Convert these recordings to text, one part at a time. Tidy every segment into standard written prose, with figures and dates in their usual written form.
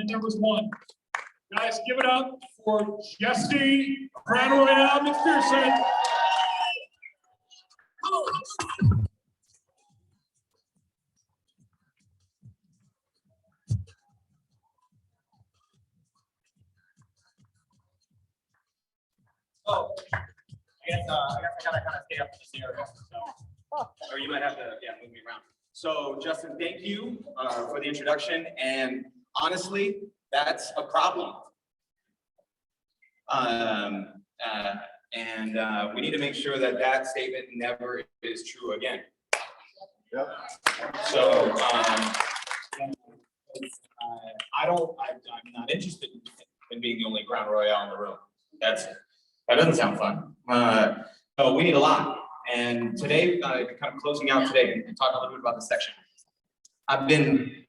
Comment number 1. Guys, give it up for Jesse Grand Royale Macpherson. Oh, I guess I gotta kind of stay up in this area. So, or you might have to, move me around. So, Justin, thank you for the introduction. And honestly, that's a problem. We need to make sure that that statement never is true again. Yep. So, I'm not interested in being the only Crown Royale in the room. That doesn't sound fun. So we need a lot. And today, kind of closing out today and talking a little bit about this section. I've been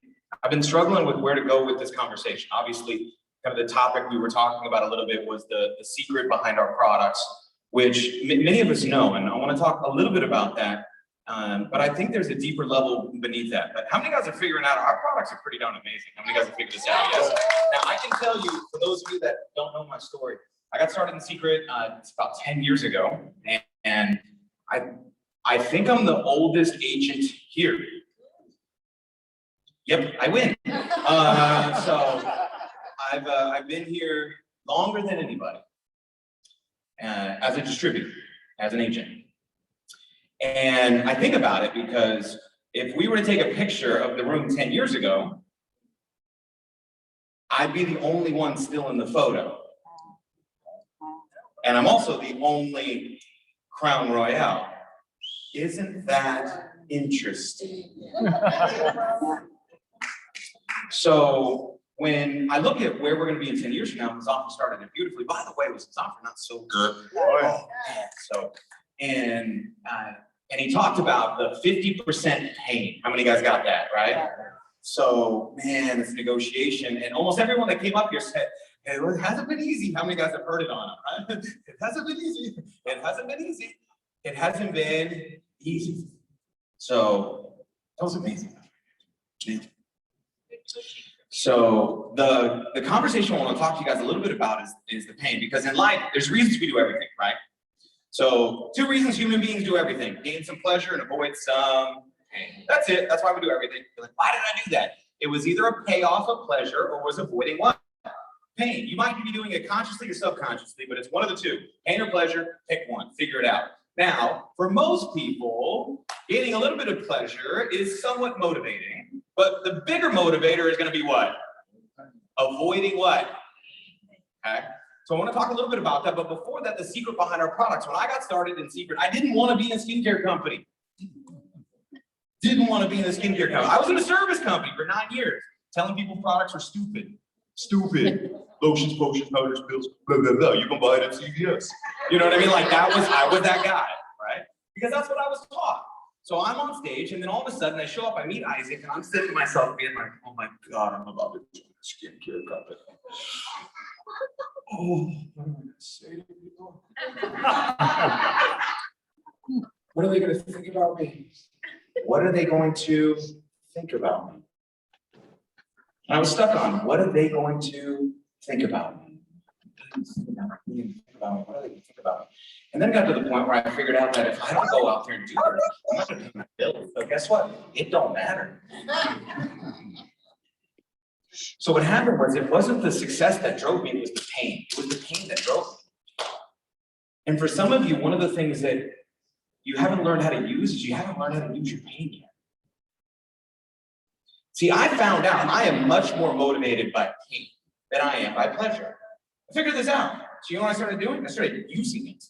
struggling with where to go with this conversation. Obviously, kind of the topic we were talking about a little bit was the secret behind our products, which many of us know, and I want to talk a little bit about that. But I think there's a deeper level beneath that. But how many guys are figuring out our products are pretty darn amazing? How many guys have figured this out? Yes. Now I can tell you, for those of you that don't know my story, I got started in Seacret it's about 10 years ago, and I think I'm the oldest agent here. Yep, I win. So I've been here longer than anybody as a distributor, as an agent. And I think about it because if we were to take a picture of the room 10 years ago, I'd be the only one still in the photo. And I'm also the only Crown Royale. Isn't that interesting? So when I look at where we're going to be in 10 years from now, Mazaffa started it beautifully. By the way, was Mazaffa not so good? Oh, man. So, and he talked about the 50% pain. How many guys got that, right? So, man, it's negotiation. And almost everyone that came up here said, hey, well, it hasn't been easy. How many guys have heard it on them, right? It hasn't been easy. It hasn't been easy. It hasn't been easy. So, that was amazing. So, the conversation I want to talk to you guys a little bit about is the pain. Because in life, there's reasons we do everything, right? So, 2 reasons human beings do everything. Gain some pleasure and avoid some pain. That's it. That's why we do everything. You're like, why did I do that? It was either a payoff of pleasure or was avoiding what? Pain. You might be doing it consciously or subconsciously, but it's one of the two. Pain or pleasure, pick one, figure it out. Now, for most people, gaining a little bit of pleasure is somewhat motivating, but the bigger motivator is going to be what? Avoiding what? Okay. So I want to talk a little bit about that, but before that, the secret behind our products. When I got started in Seacret, I didn't want to be in a skincare company. Didn't want to be in a skincare company. I was in a service company for 9 years, telling people products are stupid. Stupid. Lotions, potions, powders, pills, blah, blah, blah. You can buy it at CVS. You know what I mean? Like I was that guy, right? Because that's what I was taught. So I'm on stage, and then all of a sudden I show up, I meet Isaac, and I'm sitting to myself being like, oh my God, I'm about to join a skincare company. Oh, what am I going to say to people? What are they going to think about me? What are they going to think about me? And I was stuck on, what are they going to think about me? What are they going to think about me? And then got to the point where I figured out that if I don't go out there and do it, I'm not going to pay my bills. But guess what? It don't matter. So what happened was, it wasn't the success that drove me, it was the pain. It was the pain that drove me. And for some of you, one of the things that you haven't learned how to use is you haven't learned how to use your pain yet. See, I found out I am much more motivated by pain than I am by pleasure. I figured this out. So you know what I started doing? I started using it.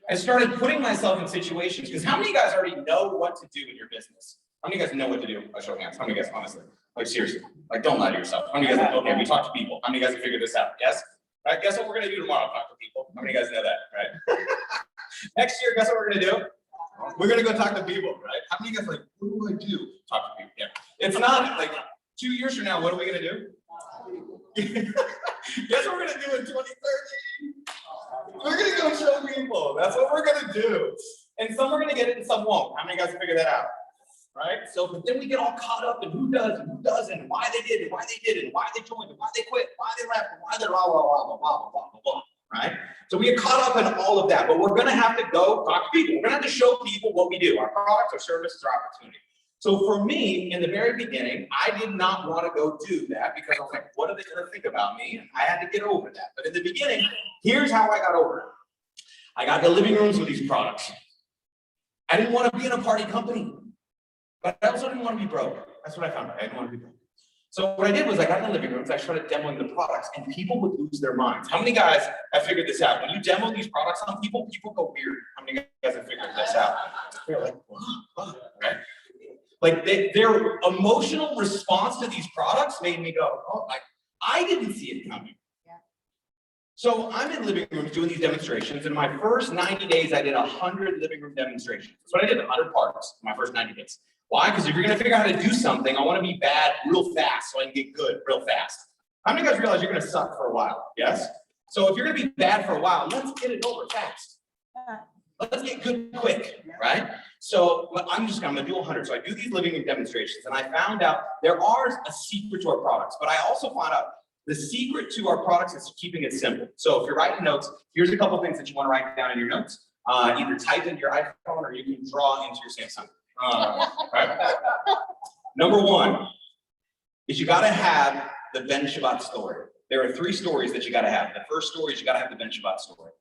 I started putting myself in situations, because how many of you guys already know what to do in your business? How many of you guys know what to do? I show hands. How many of you guys, honestly? Like seriously, like don't lie to yourself. How many of you guys, okay, we talk to people. How many of you guys have figured this out? Yes? Right, guess what we're gonna do tomorrow? Talk to people. How many of you guys know that, right? Next year, guess what we're gonna do? We're gonna go talk to people, right? How many of you guys like, what do I do? Talk to people, yeah. It's not like 2 years from now, what are we gonna do? Guess what we're gonna do in 2030? We're gonna go show people. That's what we're gonna do. And some are gonna get it and some won't. How many of you guys figure that out? right? So, but then we get all caught up in who does and who doesn't, and why they did it, and why they did it, and why they joined, and why they quit, why they left, and why they're blah, blah, blah, blah, blah, blah, blah, blah, right? So we get caught up in all of that, but we're gonna have to go talk to people. We're gonna have to show people what we do, our products, our services, our opportunity. So for me, in the very beginning, I did not want to go do that because I was like, what are they gonna think about me? And I had to get over that. But in the beginning, here's how I got over it. I got the living rooms with these products. I didn't want to be in a party company, but I also didn't want to be broke. That's what I found out. I didn't want to be broke. So what I did was I got in the living rooms, I started demoing the products, and people would lose their minds. How many guys have figured this out? When you demo these products on people, people go weird. How many guys have figured this out? They're like, what? Right? Like their emotional response to these products made me go, oh, I didn't see it coming. Yeah. So I'm in living rooms doing these demonstrations. In my first 90 days, I did 100 living room demonstrations. That's what I did, 100 parts in my first 90 days. Why? Because if you're gonna figure out how to do something, I wanna be bad real fast so I can get good real fast. How many of you guys realize you're gonna suck for a while? Yes? So if you're gonna be bad for a while, let's get it over fast. Let's get good quick, right? So I'm gonna do 100. So I do these living room demonstrations, and I found out there are a secret to our products, but I also found out the secret to our products is keeping it simple. So if you're writing notes, here's a couple things that you wanna write down in your notes. Either type in your iPhone or you can draw into your Samsung. Right? Number one is you gotta have the Ben Shabat story. There are 3 stories that you gotta have. The first story is you gotta have the Ben Shabat story.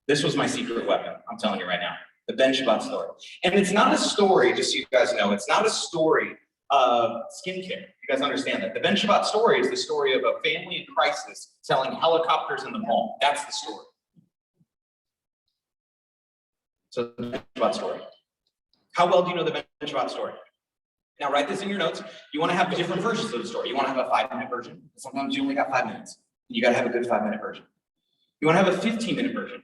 This was my secret weapon, I'm telling you right now. The Ben Shabat story. And it's not a story, just so you guys know, it's not a story of skincare. You guys understand that. The Ben Shabat story is the story of a family in crisis selling helicopters in the mall. That's the story. So the Ben Shabat story. How well do you know the Ben Shabat story? Now write this in your notes. You want to have different versions of the story. You want to have a 5-minute version. Sometimes you only got 5 minutes. You got to have a good 5-minute version. You want to have a 15-minute version.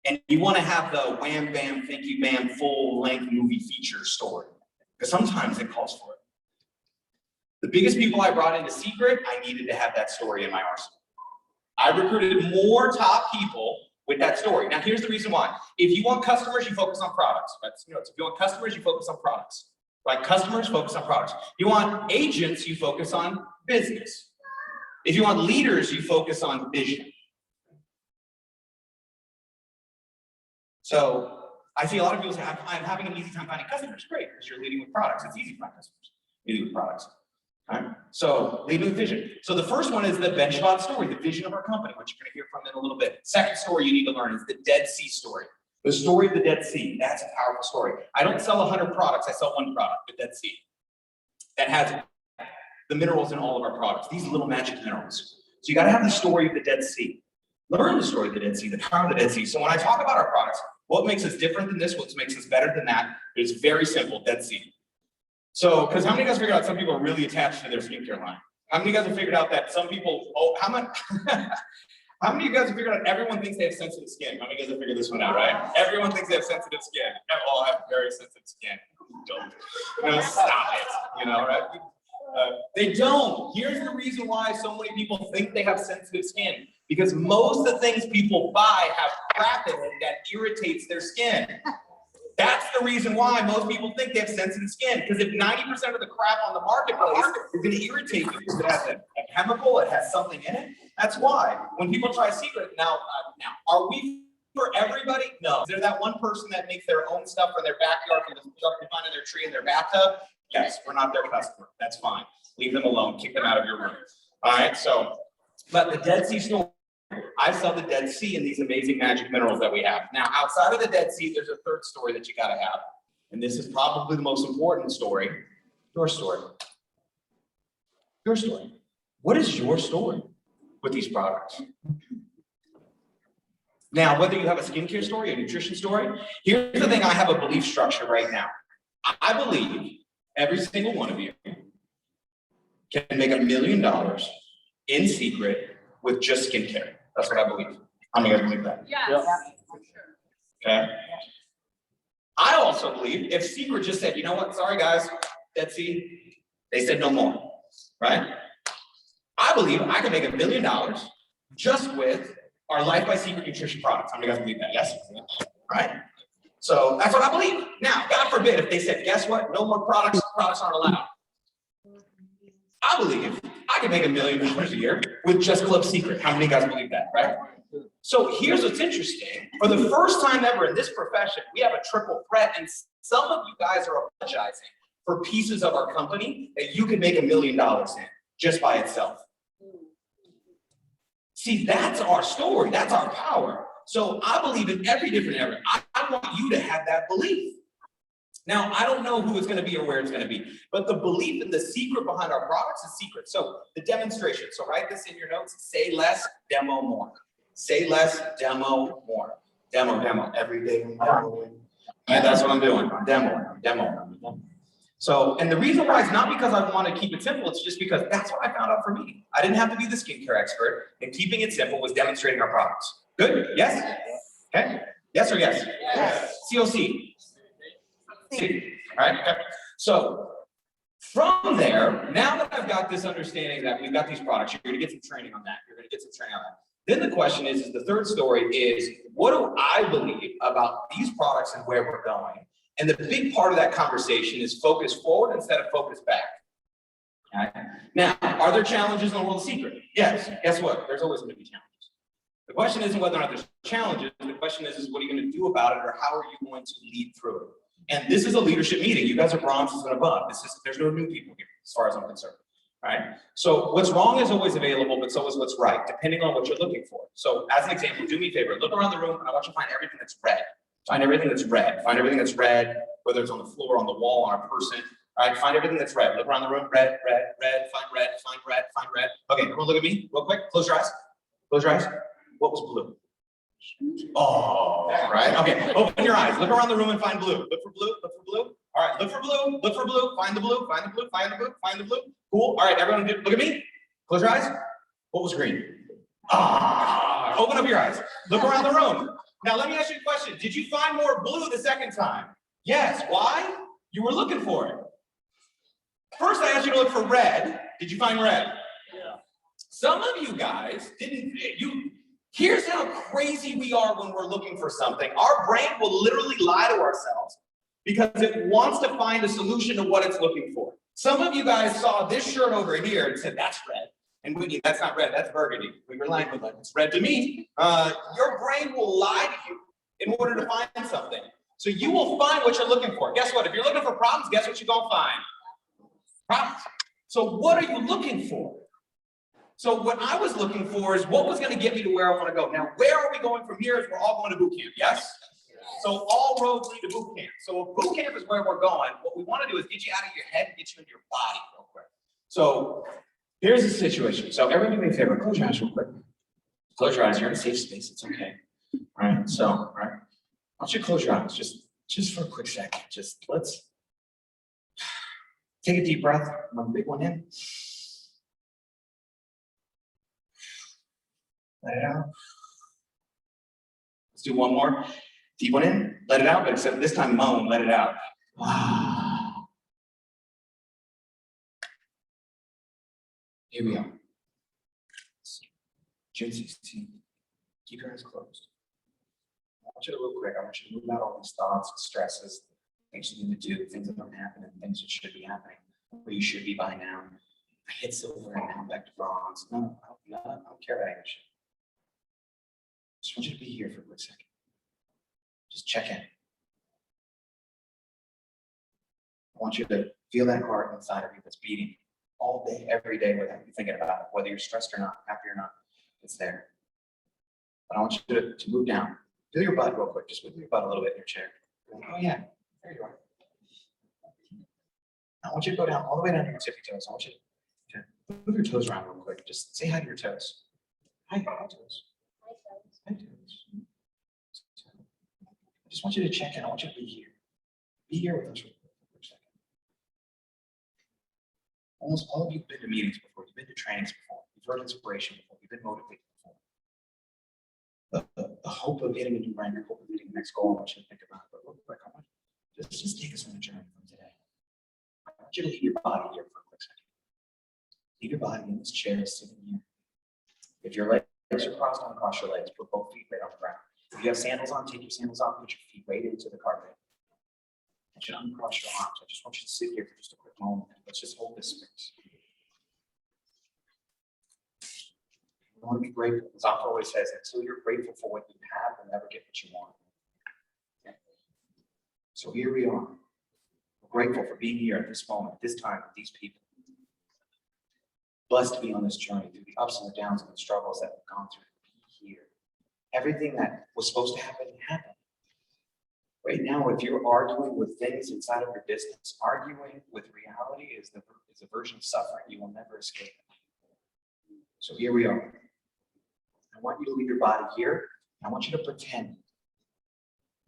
And you want to have the wham, bam, thank you, ma'am, full-length movie feature story. Because sometimes it calls for it. The biggest people I brought into Seacret, I needed to have that story in my arsenal. I recruited more top people with that story. Now, here's the reason why. If you want customers, you focus on products. That's, if you want customers, you focus on products. Right? Customers, focus on products. You want agents, you focus on business. If you want leaders, you focus on vision. So I see a lot of people say, I'm having an easy time finding customers. Great, because you're leading with products. It's easy to find customers. Leading with products. All right? So leading with vision. So the first one is the Ben Shabat story, the vision of our company, which you're going to hear from in a little bit. Second story you need to learn is the Dead Sea story. The story of the Dead Sea. That's a powerful story. I don't sell 100 products. I sell one product, the Dead Sea. That has the minerals in all of our products. These little magic minerals. So you got to have the story of the Dead Sea. Learn the story of the Dead Sea, the power of the Dead Sea. So when I talk about our products, what makes us different than this? What makes us better than that? It's very simple, Dead Sea. So, because how many of you guys figured out some people are really attached to their skincare line? How many of you guys have figured out that some people, how many of you guys have figured out everyone thinks they have sensitive skin? How many of you guys have figured this one out, right? Everyone thinks they have sensitive skin. They all have very sensitive skin. Don't. Stop it, right? They don't. Here's the reason why so many people think they have sensitive skin. Because most of the things people buy have crap in it that irritates their skin. That's the reason why most people think they have sensitive skin. Because if 90% of the crap on the marketplace is going to irritate you because it has a chemical, it has something in it, that's why. When people try Seacret, now, are we for everybody? No. Is there that one person that makes their own stuff for their backyard from the stuff they find in their tree in their bathtub? Yes, we're not their customer. That's fine. Leave them alone. Kick them out of your room. All right, so, but the Dead Sea story, I sell the Dead Sea and these amazing magic minerals that we have. Now, outside of the Dead Sea, there's a third story that you got to have. And this is probably the most important story. Your story. Your story. What is your story with these products? Now, whether you have a skincare story, a nutrition story, here's the thing, I have a belief structure right now. I believe every single one of you can make $1 million in Seacret with just skincare. That's what I believe. How many of you guys believe that? Yes. Yep. For sure. Okay. I also believe if Seacret just said, you know what, sorry guys, Dead Sea, they said no more, right? I believe I can make $1 million just with our Life by Seacret nutrition products. How many of you guys believe that? Yes. Right? So that's what I believe. Now, God forbid if they said, guess what? No more products aren't allowed. I believe I can make $1 million a year with just Club Seacret. How many of you guys believe that, right? So here's what's interesting. For the first time ever in this profession, we have a triple threat, and some of you guys are apologizing for pieces of our company that you could make $1 million in just by itself. See, that's our story. That's our power. So I believe in every different area. I want you to have that belief. Now, I don't know who it's going to be or where it's going to be, but the belief and the secret behind our products is secret. So the demonstration. So write this in your notes. Say less, demo more. Say less, demo more. Demo. Every day I'm demoing. And that's what I'm doing. I'm demoing. So, and the reason why is not because I want to keep it simple. It's just because that's what I found out for me. I didn't have to be the skincare expert, and keeping it simple was demonstrating our products. Good? Yes? Okay. Yes or yes? Yes. COC. C. All right. Okay. So from there, now that I've got this understanding that we've got these products, you're going to get some training on that. Then the question is the third story is, what do I believe about these products and where we're going? And the big part of that conversation is focus forward instead of focus back. All right. Now, are there challenges in the world of Seacret? Yes. Guess what? There's always going to be challenges. The question isn't whether or not there's challenges. The question is what are you going to do about it, or how are you going to lead through it? And this is a leadership meeting. You guys are bronzes and above. There's no new people here, as far as I'm concerned. All right. So what's wrong is always available, but so is what's right, depending on what you're looking for. So as an example, do me a favor. Look around the room, and I want you to find everything that's red. Find everything that's red. Find everything that's red, whether it's on the floor, on the wall, on a person. All right, find everything that's red. Look around the room. Red. Find red. Okay, everyone look at me real quick. Close your eyes. What was blue? Oh, right. Okay, open your eyes. Look around the room and find blue. Look for blue. All right, look for blue. Find the blue. Cool. All right, everyone look at me. Close your eyes. What was green? Open up your eyes. Look around the room. Now, let me ask you a question. Did you find more blue the second time? Yes. Why? You were looking for it. First, I asked you to look for red. Did you find red? Yeah. Some of you guys didn't. Here's how crazy we are when we're looking for something. Our brain will literally lie to ourselves because it wants to find a solution to what it's looking for. Some of you guys saw this shirt over here and said, that's red. And Whitney, that's not red, that's burgundy. We were lying with that. It's red to me. Your brain will lie to you in order to find something. So you will find what you're looking for. Guess what? If you're looking for problems, guess what you're going to find? Problems. So what are you looking for? So what I was looking for is what was going to get me to where I want to go. Now, where are we going from here? Is we're all going to boot camp, yes? So all roads lead to boot camp. So if boot camp is where we're going, what we want to do is get you out of your head and get you into your body real quick. So here's the situation. So everyone do me a favor, close your eyes real quick. Close your eyes, you're in a safe space, it's okay. All right, so, all right. I want you to close your eyes just for a quick second. Let's take a deep breath, one big one in. Let it out. Let's do one more. Deep one in, let it out, but except this time moan, let it out. Here we are. June 16th. Keep your eyes closed. I want you to real quick, I want you to move out all these thoughts and stresses, things you need to do, things that don't happen, and things that should be happening, where you should be by now. I hit silver and now I'm back to bronze. No, I don't care about any shit. Just want you to be here for a quick second. Just check in. I want you to feel that heart inside of you that's beating all day, every day, without you thinking about it, whether you're stressed or not, happy or not, it's there. But I want you to move down. Feel your butt real quick. Just wiggle your butt a little bit in your chair. Oh yeah, there you are. I want you to go down all the way down to your tippy toes. I want you to move your toes around real quick. Just say hi to your toes. Hi toes. Hi toes. I just want you to check in. I want you to be here. Be here with us for a second. Almost all of you have been to meetings before. You've been to trainings before. You've heard inspiration before. You've been motivated before. The hope of getting a new rank, the hope of getting the next goal, I want you to think about it. But real quick, I want you to just take us on a journey from today. I want you to leave your body here for a quick second. Leave your body in this chair, sitting here. If your legs are crossed, uncross your legs. Put both feet right on the ground. If you have sandals on, take your sandals off, put your feet right into the carpet. I should uncross your arms. I just want you to sit here for just a quick moment. Let's just hold this space. You want to be grateful. As Alpha always says, until you're grateful for what you have, you'll never get what you want. Okay. So here we are. We're grateful for being here at this moment, at this time, with these people. Blessed to be on this journey through the ups and the downs and the struggles that we've gone through. Be here. Everything that was supposed to happen happened. Right now, if you're arguing with things inside of your business, arguing with reality is a version of suffering you will never escape. So here we are. I want you to leave your body here. I want you to pretend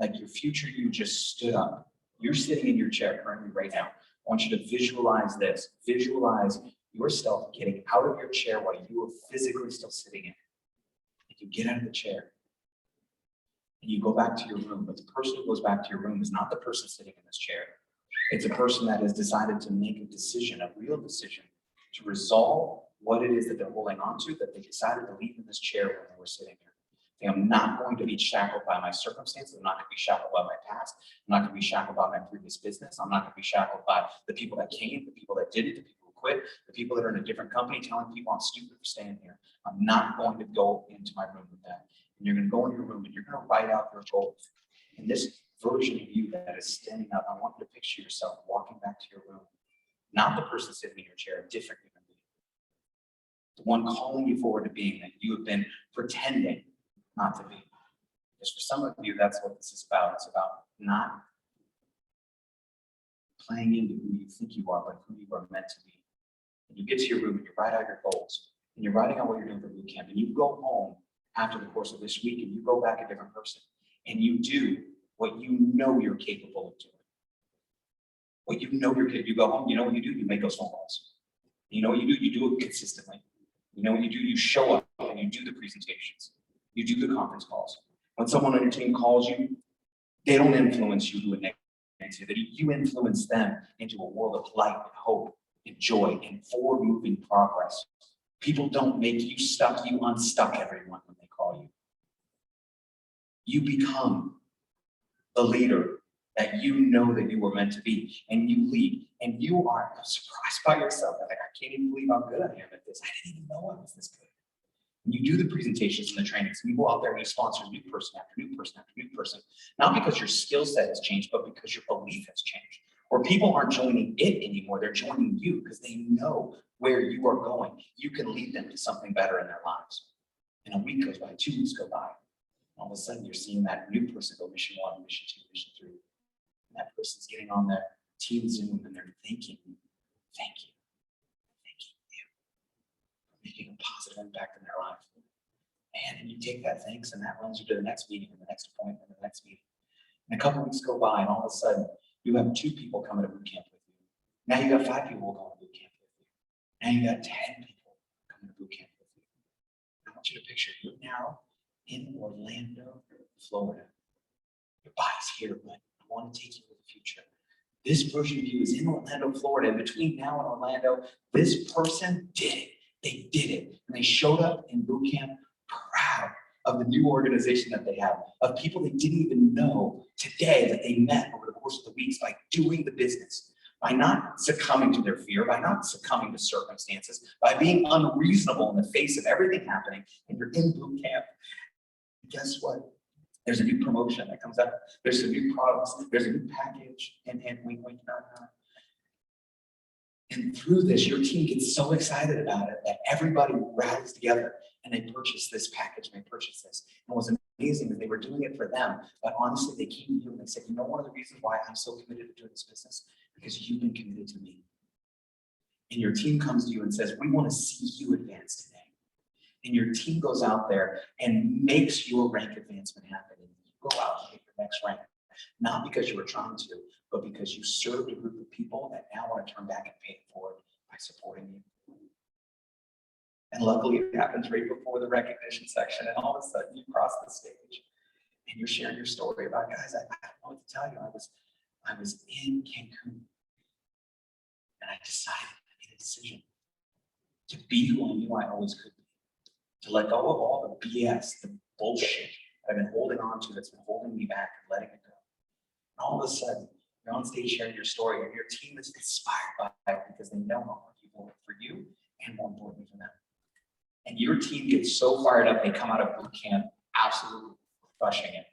like your future you just stood up. You're sitting in your chair currently right now. I want you to visualize this. Visualize yourself getting out of your chair while you are physically still sitting in it. And you get out of the chair. And you go back to your room, but the person who goes back to your room is not the person sitting in this chair. It's a person that has decided to make a decision, a real decision, to resolve what it is that they're holding on to, that they decided to leave in this chair when they were sitting here. I'm not going to be shackled by my circumstances. I'm not going to be shackled by my past. I'm not going to be shackled by my previous business. I'm not going to be shackled by the people that came, the people that did it, the people who quit, the people that are in a different company telling people I'm stupid for staying here. I'm not going to go into my room with that. And you're going to go in your room and you're going to write out your goals. And this version of you that is standing up, I want you to picture yourself walking back to your room. Not the person sitting in your chair, a different human being. The one calling you forward to being that you have been pretending not to be. Because for some of you, that's what this is about. It's about not playing into who you think you are, but who you are meant to be. And you get to your room and you write out your goals. And you're writing out what you're doing for boot camp. And you go home after the course of this week and you go back a different person. And you do what you know you're capable of doing. What you know you're capable of. You go home, you know what you do? You make those phone calls. You know what you do? You do it consistently. You know what you do? You show up and you do the presentations. You do the conference calls. When someone on your team calls you, they don't influence you to a negativity. You influence them into a world of light and hope and joy and forward-moving progress. People don't make you stuck. You unstuck everyone when they call you. You become the leader that you know that you were meant to be, and you lead, and you are surprised by yourself. Like, I can't even believe how good I am at this. I didn't even know I was this good. And you do the presentations and the trainings, and you go out there and you sponsor new person after new person after new person, not because your skill set has changed, but because your belief has changed. Or people aren't joining it anymore, they're joining you because they know where you are going. You can lead them to something better in their lives. And a week goes by, 2 weeks go by. All of a sudden, you're seeing that new person go mission 1, mission 2, mission 3. And that person's getting on their team Zoom and they're thanking you. Thank you. Thanking you for making a positive impact in their life. And you take that thanks and that runs you to the next meeting and the next appointment and the next meeting. And a couple weeks go by and all of a sudden, you have 2 people coming to boot camp with you. Now you got 5 people going to boot camp with you. Now you got 10 people coming to boot camp with you. I want you to picture you're now in Orlando, Florida. Your body's here, but I want to take you to the future. This version of you is in Orlando, Florida. And between now and Orlando, this person did it. They did it. And they showed up in boot camp proud of the new organization that they have, of people they didn't even know today that they met over the course of the weeks by doing the business, by not succumbing to their fear, by not succumbing to circumstances, by being unreasonable in the face of everything happening, and you're in boot camp. Guess what? There's a new promotion that comes out. There's some new products. There's a new package. And wink, wink, nod, nod. And through this, your team gets so excited about it that everybody rallies together and they purchase this package and they purchase this. And what's amazing is they were doing it for them, but honestly, they came to you and they said, you know, one of the reasons why I'm so committed to doing this business, because you've been committed to me. And your team comes to you and says, we want to see you advance today. And your team goes out there and makes your rank advancement happen. And you go out and make your next rank, not because you were trying to, but because you served a group of people that now want to turn back and pay it forward by supporting you. And luckily it happens right before the recognition section, and all of a sudden you cross the stage and you're sharing your story about, guys, I don't know what to tell you. I was in Cancun and I decided, I made a decision to be who I knew I always could be, to let go of all the BS, the bullshit that I've been holding on to, that's been holding me back and letting it go. And all of a sudden, you're on stage sharing your story, and your team is inspired by it because they know how hard you've worked for you and more importantly for them. And your team gets so fired up, they come out of boot camp absolutely crushing it.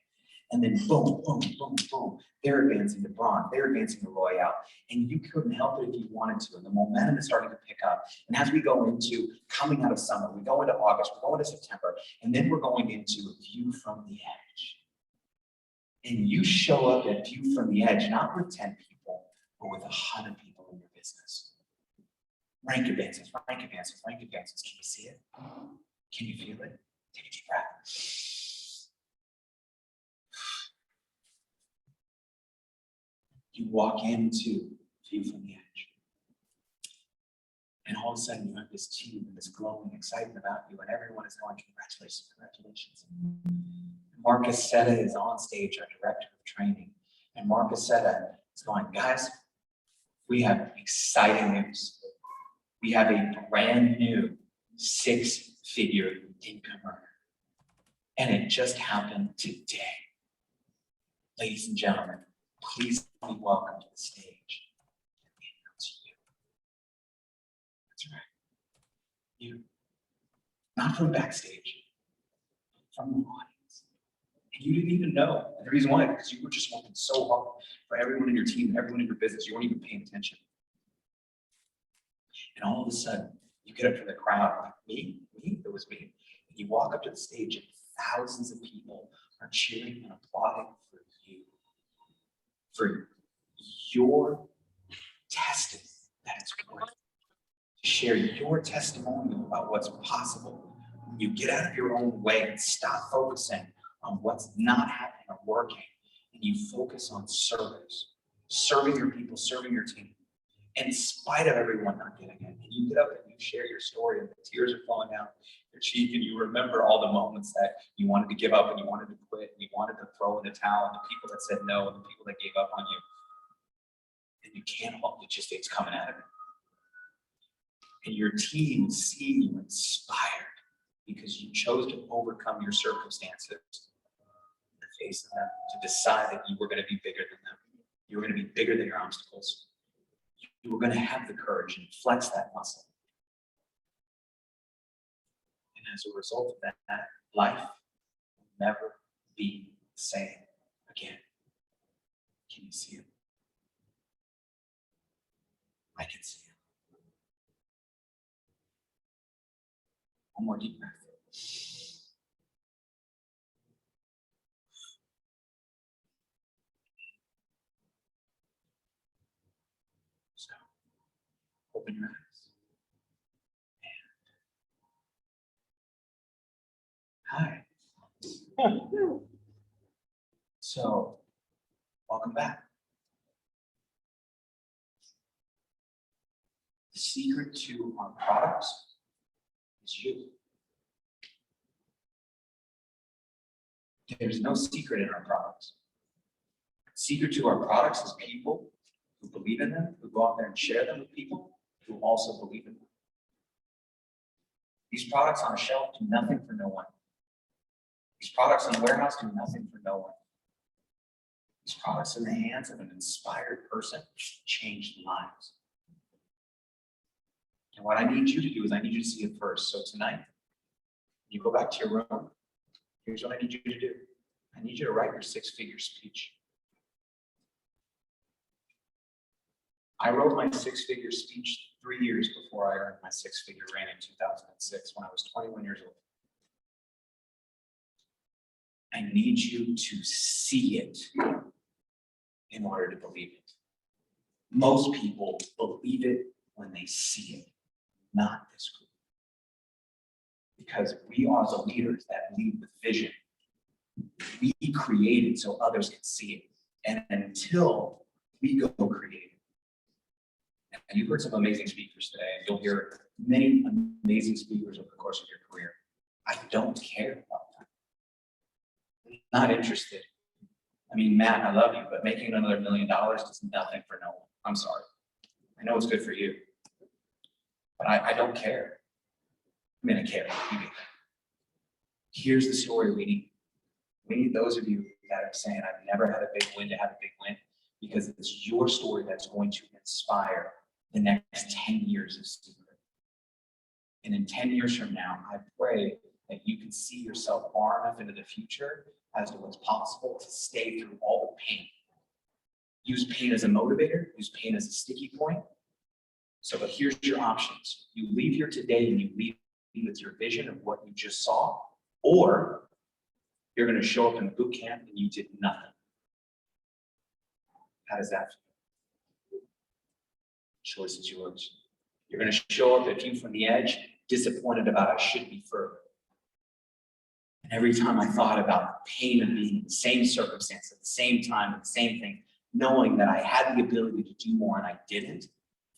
And then boom, boom, boom, boom, they're advancing to bronze, they're advancing to Royale. And you couldn't help it if you wanted to. And the momentum is starting to pick up. And as we go into coming out of summer, we go into August, we go into September, and then we're going into a view from the edge. And you show up at View from the Edge, not with 10 people, but with 100 people in your business. Rank advances, rank advances, rank advances. Can you see it? Can you feel it? Take a deep breath. You walk into View from the Edge. And all of a sudden you have this team and this glowing excitement about you, and everyone is going, congratulations, congratulations. Marcus Setta is on stage, our director of training. And Marcus Setta is going, guys, we have exciting news. We have a brand new 6-figure income earner. And it just happened today. Ladies and gentlemen, please be welcome to the stage. Let me announce you. That's right. You. Not from backstage, from the audience. And you didn't even know. And the reason why, because you were just working so hard for everyone in your team, everyone in your business. You weren't even paying attention. And all of a sudden, you get up to the crowd, like me, it was me. And you walk up to the stage, and thousands of people are cheering and applauding for you, for your testimony that it's worth. To share your testimonial about what's possible when you get out of your own way and stop focusing on what's not happening or working, and you focus on serving your people, serving your team, in spite of everyone not getting it. And you get up and you share your story, and the tears are falling down your cheek, and you remember all the moments that you wanted to give up and you wanted to quit and you wanted to throw in the towel, and the people that said no and the people that gave up on you. And you can't help it, just it's coming out of it. And your team seeing you inspired because you chose to overcome your circumstances in the face of them, to decide that you were going to be bigger than them. You were going to be bigger than your obstacles. You were going to have the courage and flex that muscle. And as a result of that, life will never be the same again. Can you see it? I can see it. One more deep breath. So, open your eyes. And hi. So, welcome back. The secret to our products is you. There's no secret in our products. The secret to our products is people who believe in them, who go out there and share them with people who also believe in them. These products on a shelf do nothing for no one. These products in the warehouse do nothing for no one. These products in the hands of an inspired person change lives. And what I need you to do is I need you to see it first. So tonight, you go back to your room. Here's what I need you to do. I need you to write your 6-figure speech. I wrote my 6-figure speech 3 years before I earned my 6-figure reign in 2006 when I was 21 years old. I need you to see it in order to believe it. Most people believe it when they see it, not this group. Because we are the leaders that lead with vision. We create it so others can see it. And until we go create it. And you've heard some amazing speakers today, and you'll hear many amazing speakers over the course of your career. I don't care about that. I'm not interested. I mean, Matt, I love you, but making another $1 million does nothing for no one. I'm sorry. I know it's good for you, but I don't care. I mean, I care. Here's the story we need. We need those of you that are saying, I've never had a big win to have a big win, because it's your story that's going to inspire the next 10 years of Seacret. And in 10 years from now, I pray that you can see yourself far enough into the future as to what's possible to stay through all the pain. Use pain as a motivator, use pain as a sticky point. So, but here's your options. You leave here today and you leave with your vision of what you just saw, or you're going to show up in boot camp and you did nothing. How does that feel? Choice is yours. You're going to show up, if you from the edge, disappointed about I should be further. And every time I thought about the pain of being in the same circumstance at the same time, at the same thing, knowing that I had the ability to do more and I didn't,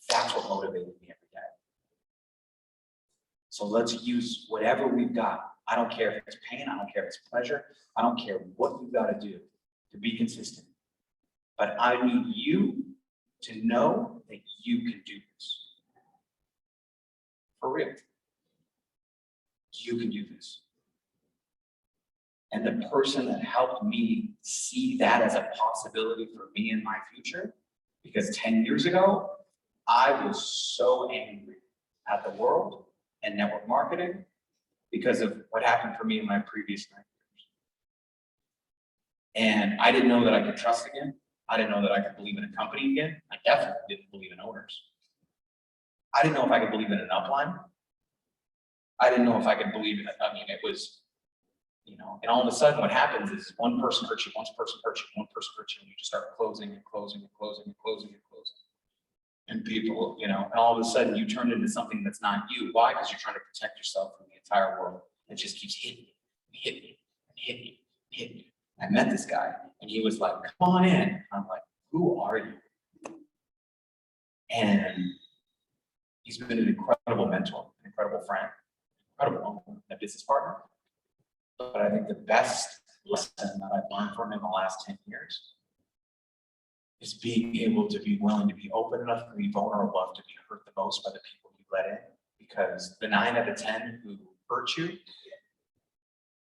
that's what motivated me every day. So let's use whatever we've got. I don't care if it's pain, I don't care if it's pleasure, I don't care what you've got to do to be consistent. But I need you to know that you can do this. For real. You can do this. And the person that helped me see that as a possibility for me in my future, because 10 years ago, I was so angry at the world and network marketing because of what happened for me in my previous 9 years. And I didn't know that I could trust again. I didn't know that I could believe in a company again. I definitely didn't believe in owners. I didn't know if I could believe in an upline. I didn't know if I could believe in it. I mean, it was, you know, and all of a sudden what happens is one person hurts you, one person hurts you, one person hurts you, and you just start closing and closing and closing and closing and closing. And people, you know, and all of a sudden you turn into something that's not you. Why? Because you're trying to protect yourself from the entire world. It just keeps hitting you, hitting you, hitting you, hitting you. I met this guy and he was like, come on in. I'm like, who are you? And he's been an incredible mentor, an incredible friend, incredible owner, a business partner. But I think the best lesson that I've learned from him in the last 10 years is being able to be willing to be open enough to be vulnerable enough to be hurt the most by the people you let in. Because the 9 out of 10 who hurt you,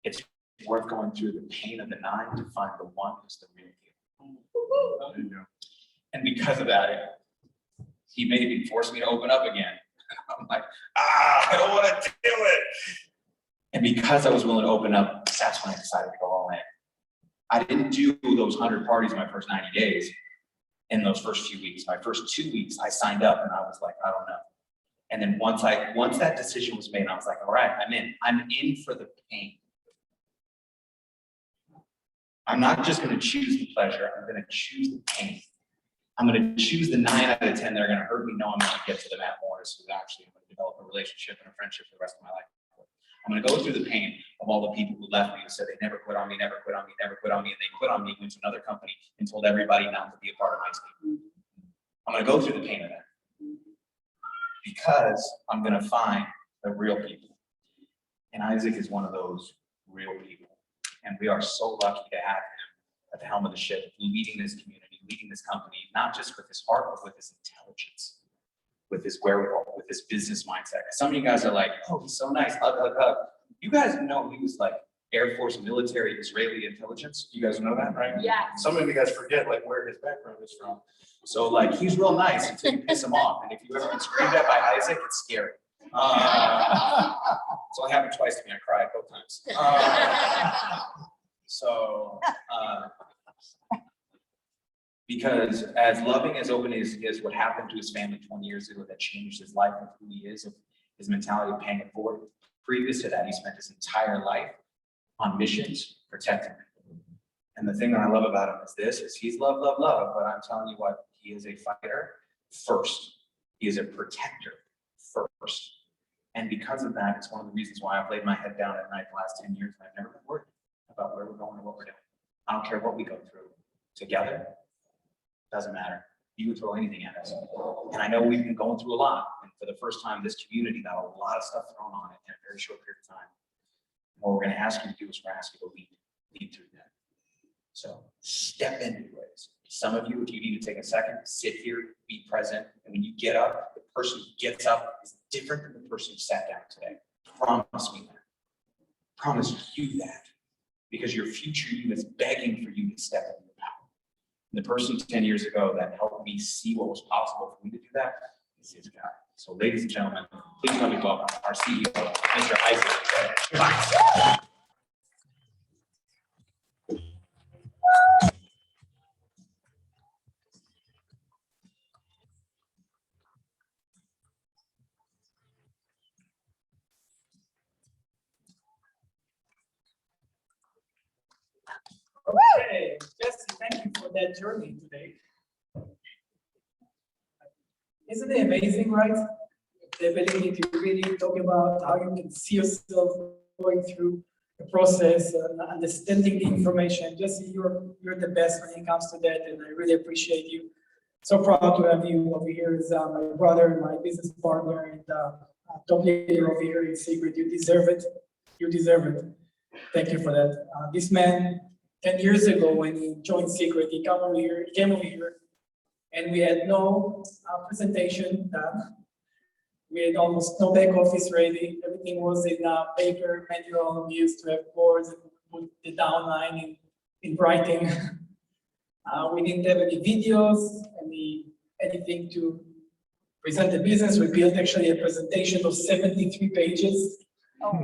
it's worth going through the pain of the 9 to find the one who's the real deal. And because of that, he made me force me to open up again. I'm like, I don't want to do it. And because I was willing to open up, that's when I decided to go all in. I didn't do those 100 parties in my first 90 days in those first few weeks. My first 2 weeks, I signed up and I was like, I don't know. And then once that decision was made, I was like, all right, I'm in. I'm in for the pain. I'm not just going to choose the pleasure. I'm going to choose the pain. I'm going to choose the 9 out of 10 that are going to hurt me. No, I'm going to get to the Matt Morris who's actually going to develop a relationship and a friendship for the rest of my life. I'm going to go through the pain of all the people who left me, who said they never quit on me, never quit on me, never quit on me, and they quit on me, went to another company and told everybody not to be a part of my team. I'm going to go through the pain of that because I'm going to find the real people. And Isaac is one of those real people. And we are so lucky to have him at the helm of the ship, leading this community, leading this company, not just with his heart, but with his intelligence, with his wherewithal, with his business mindset. Some of you guys are like, oh, he's so nice, hug, hug, hug. You guys know he was like Air Force military Israeli intelligence. You guys know that, right? Yeah. Some of you guys forget like where his background is from. So like he's real nice until you piss him off. And if you ever get screamed at by Isaac, it's scary. So it happened twice to me. I cried both times. Because as loving, as open as he is, what happened to his family 20 years ago that changed his life and who he is, his mentality of paying it forward. Previous to that, he spent his entire life on missions, protecting people. And the thing that I love about him is he's love, love, love, but I'm telling you what, he is a fighter first. He is a protector first. And because of that, it's one of the reasons why I've laid my head down at night the last 10 years and I've never been worried about where we're going or what we're doing. I don't care what we go through together. Doesn't matter. You can throw anything at us. And I know we've been going through a lot. And for the first time, this community got a lot of stuff thrown on it in a very short period of time. And what we're going to ask you to do is we're going to ask you to lead through that. So step into ways. Some of you, if you need to take a second, sit here, be present. And when you get up, the person who gets up is different than the person who sat down today. Promise me that. Promise you that. because your future you is begging for you to step into your power. And the person 10 years ago that helped me see what was possible for me to do that is this guy. So ladies and gentlemen, please let me welcome our CEO, Mr. Izhak. Okay, Jesse, thank you for that journey today. Isn't it amazing, right? The ability to really talk about how you can see yourself going through the process and understanding the information. Jesse, you're the best when it comes to that, and I really appreciate you. So proud to have you over here as my brother, my business partner, and top leader over here in Seacret. You deserve it. You deserve it. Thank you for that. This man, 10 years ago, when he joined Seacret, he came over here, and we had no presentation done. We had almost no back office ready. Everything was in paper, manual. We used to have boards and put the downline in writing. We didn't have any videos, anything to present the business. We built actually a presentation of 73 pages.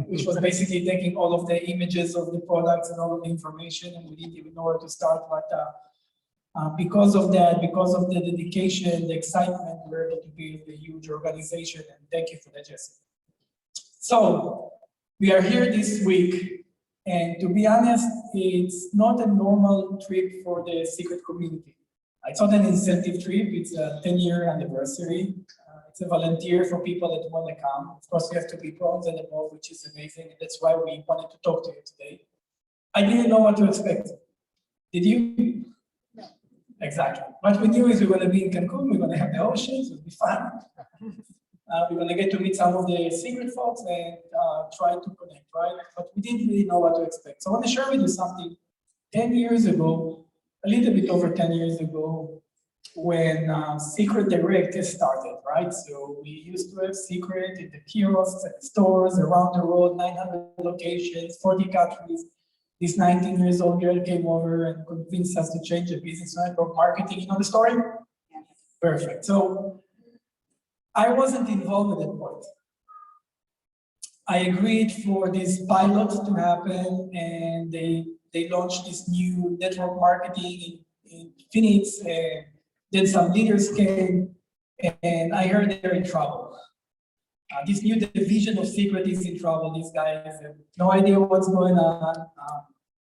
Which was basically taking all of the images of the products and all of the information, and we didn't even know where to start. But because of that, because of the dedication, the excitement, we're able to build a huge organization, and thank you for that, Jesse. So we are here this week, and to be honest, it's not a normal trip for the Seacret community. It's not an incentive trip, it's a 10-year anniversary. It's a volunteer for people that want to come. Of course, we have 2 people and above, which is amazing, and that's why we wanted to talk to you today. I didn't know what to expect. Did you? No. Exactly. What we knew is we're going to be in Cancun, we're going to have the oceans, it'll be fun. We're going to get to meet some of the Seacret folks and try to connect, right? But we didn't really know what to expect. So I want to share with you something. 10 years ago, a little bit over 10 years ago, when Seacret Direct started, right? So we used to have Seacret in the kiosks and stores around the world, 900 locations, 40 countries. This 19-year-old girl came over and convinced us to change the business network marketing. You know the story? Yes. Perfect. So I wasn't involved at that point. I agreed for this pilot to happen, and they launched this new network marketing in Phoenix. Then some leaders came, and I heard they're in trouble. This new division of Seacret is in trouble. These guys have no idea what's going on.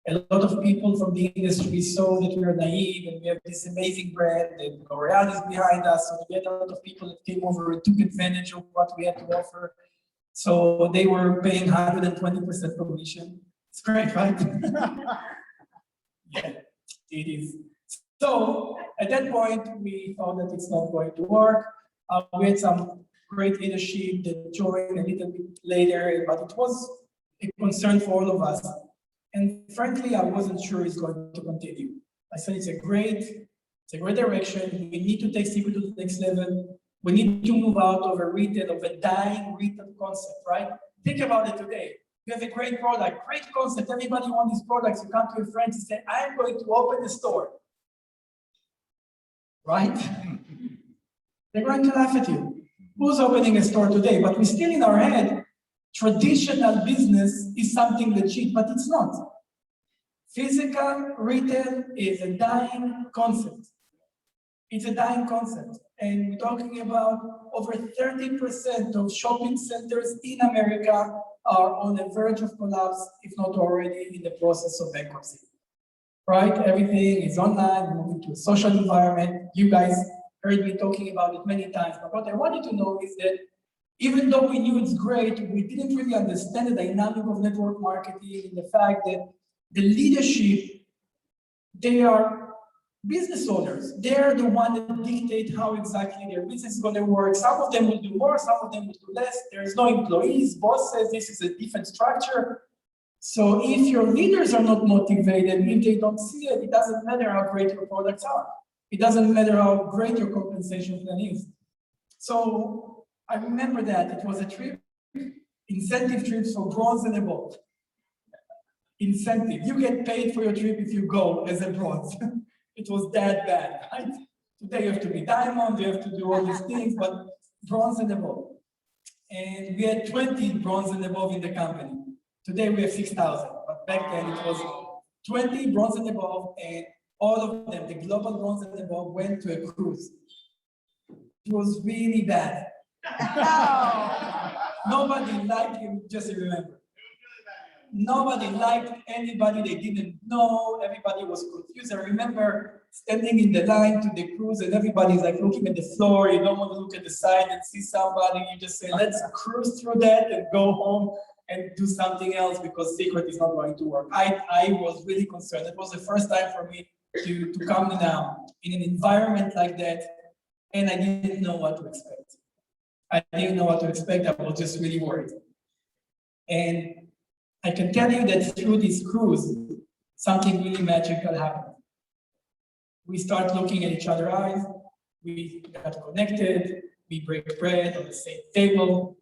A lot of people from the industry saw that we are naive and we have this amazing brand, and L'Oreal is behind us. So we had a lot of people that came over and took advantage of what we had to offer. So they were paying 120% commission. It's great, right? Yeah, it is. So at that point, we thought that it's not going to work. We had some great leadership that joined a little bit later, but it was a concern for all of us. And frankly, I wasn't sure it's going to continue. I said it's a great direction. We need to take Seacret to the next level. We need to move out of a dying retail concept, right? Think about it today. You have a great product, great concept. Everybody wants these products. You come to your friends and say, I'm going to open a store. Right? They're going to laugh at you. Who's opening a store today? But we still in our head, traditional business is something legit, but it's not. Physical retail is a dying concept. It's a dying concept. And we're talking about over 30% of shopping centers in America are on the verge of collapse, if not already in the process of bankruptcy. Right? Everything is online, moving to a social environment. You guys heard me talking about it many times. But what I wanted to know is that even though we knew it's great, we didn't really understand the dynamic of network marketing and the fact that the leadership, they are business owners. They're the one that dictate how exactly their business is going to work. Some of them will do more, some of them will do less. There's no employees. Boss says this is a different structure. So if your leaders are not motivated, if they don't see it, it doesn't matter how great your products are. It doesn't matter how great your compensation plan is. So I remember that it was a trip, incentive trips for bronze and above. incentive. You get paid for your trip if you go as a bronze. It was that bad, right? Today you have to be diamond, you have to do all these things, but bronze and above. And we had 20 bronze and above in the company. Today we have 6,000, but back then it was 20 bronze and above, and all of them, the global bronze and above, went to a cruise. It was really bad. Nobody liked him, just remember. Nobody liked anybody they didn't know. Everybody was confused. I remember standing in the line to the cruise and everybody's like looking at the floor. You don't want to look at the side and see somebody. You just say, let's cruise through that and go home and do something else because Seacret is not going to work. I was really concerned. It was the first time for me to come now in an environment like that, and I didn't know what to expect. I didn't know what to expect. I was just really worried. And I can tell you that through this cruise, something really magical happened. We start looking at each other's eyes, we got connected, we break bread on the same table.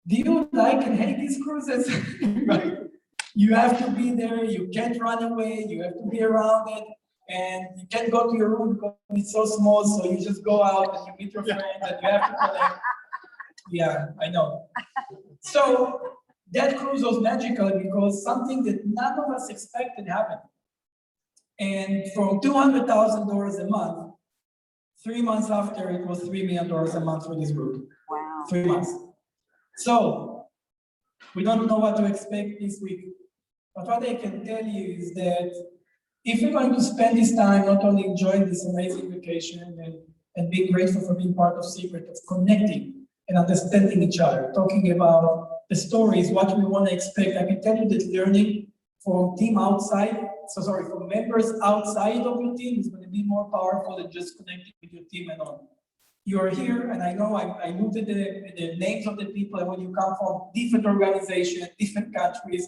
Do you like and hate these cruises? Right? You have to be there, you can't run away, you have to be around it, and you can't go to your room because it's so small, so you just go out and you meet your friends and you have to connect. Yeah, I know. So that cruise was magical because something that none of us expected happened. And from $200,000 a month, 3 months after, it was $3 million a month for this group. Wow. 3 months. So we don't know what to expect this week. But what I can tell you is that if you're going to spend this time not only enjoying this amazing vacation and being grateful for being part of Seacret, but connecting and understanding each other, talking about the stories, what we want to expect. I can tell you that learning from from members outside of your team is going to be more powerful than just connecting with your team and on. You're here, and I know I looked at the names of the people, and when you come from different organizations, different countries,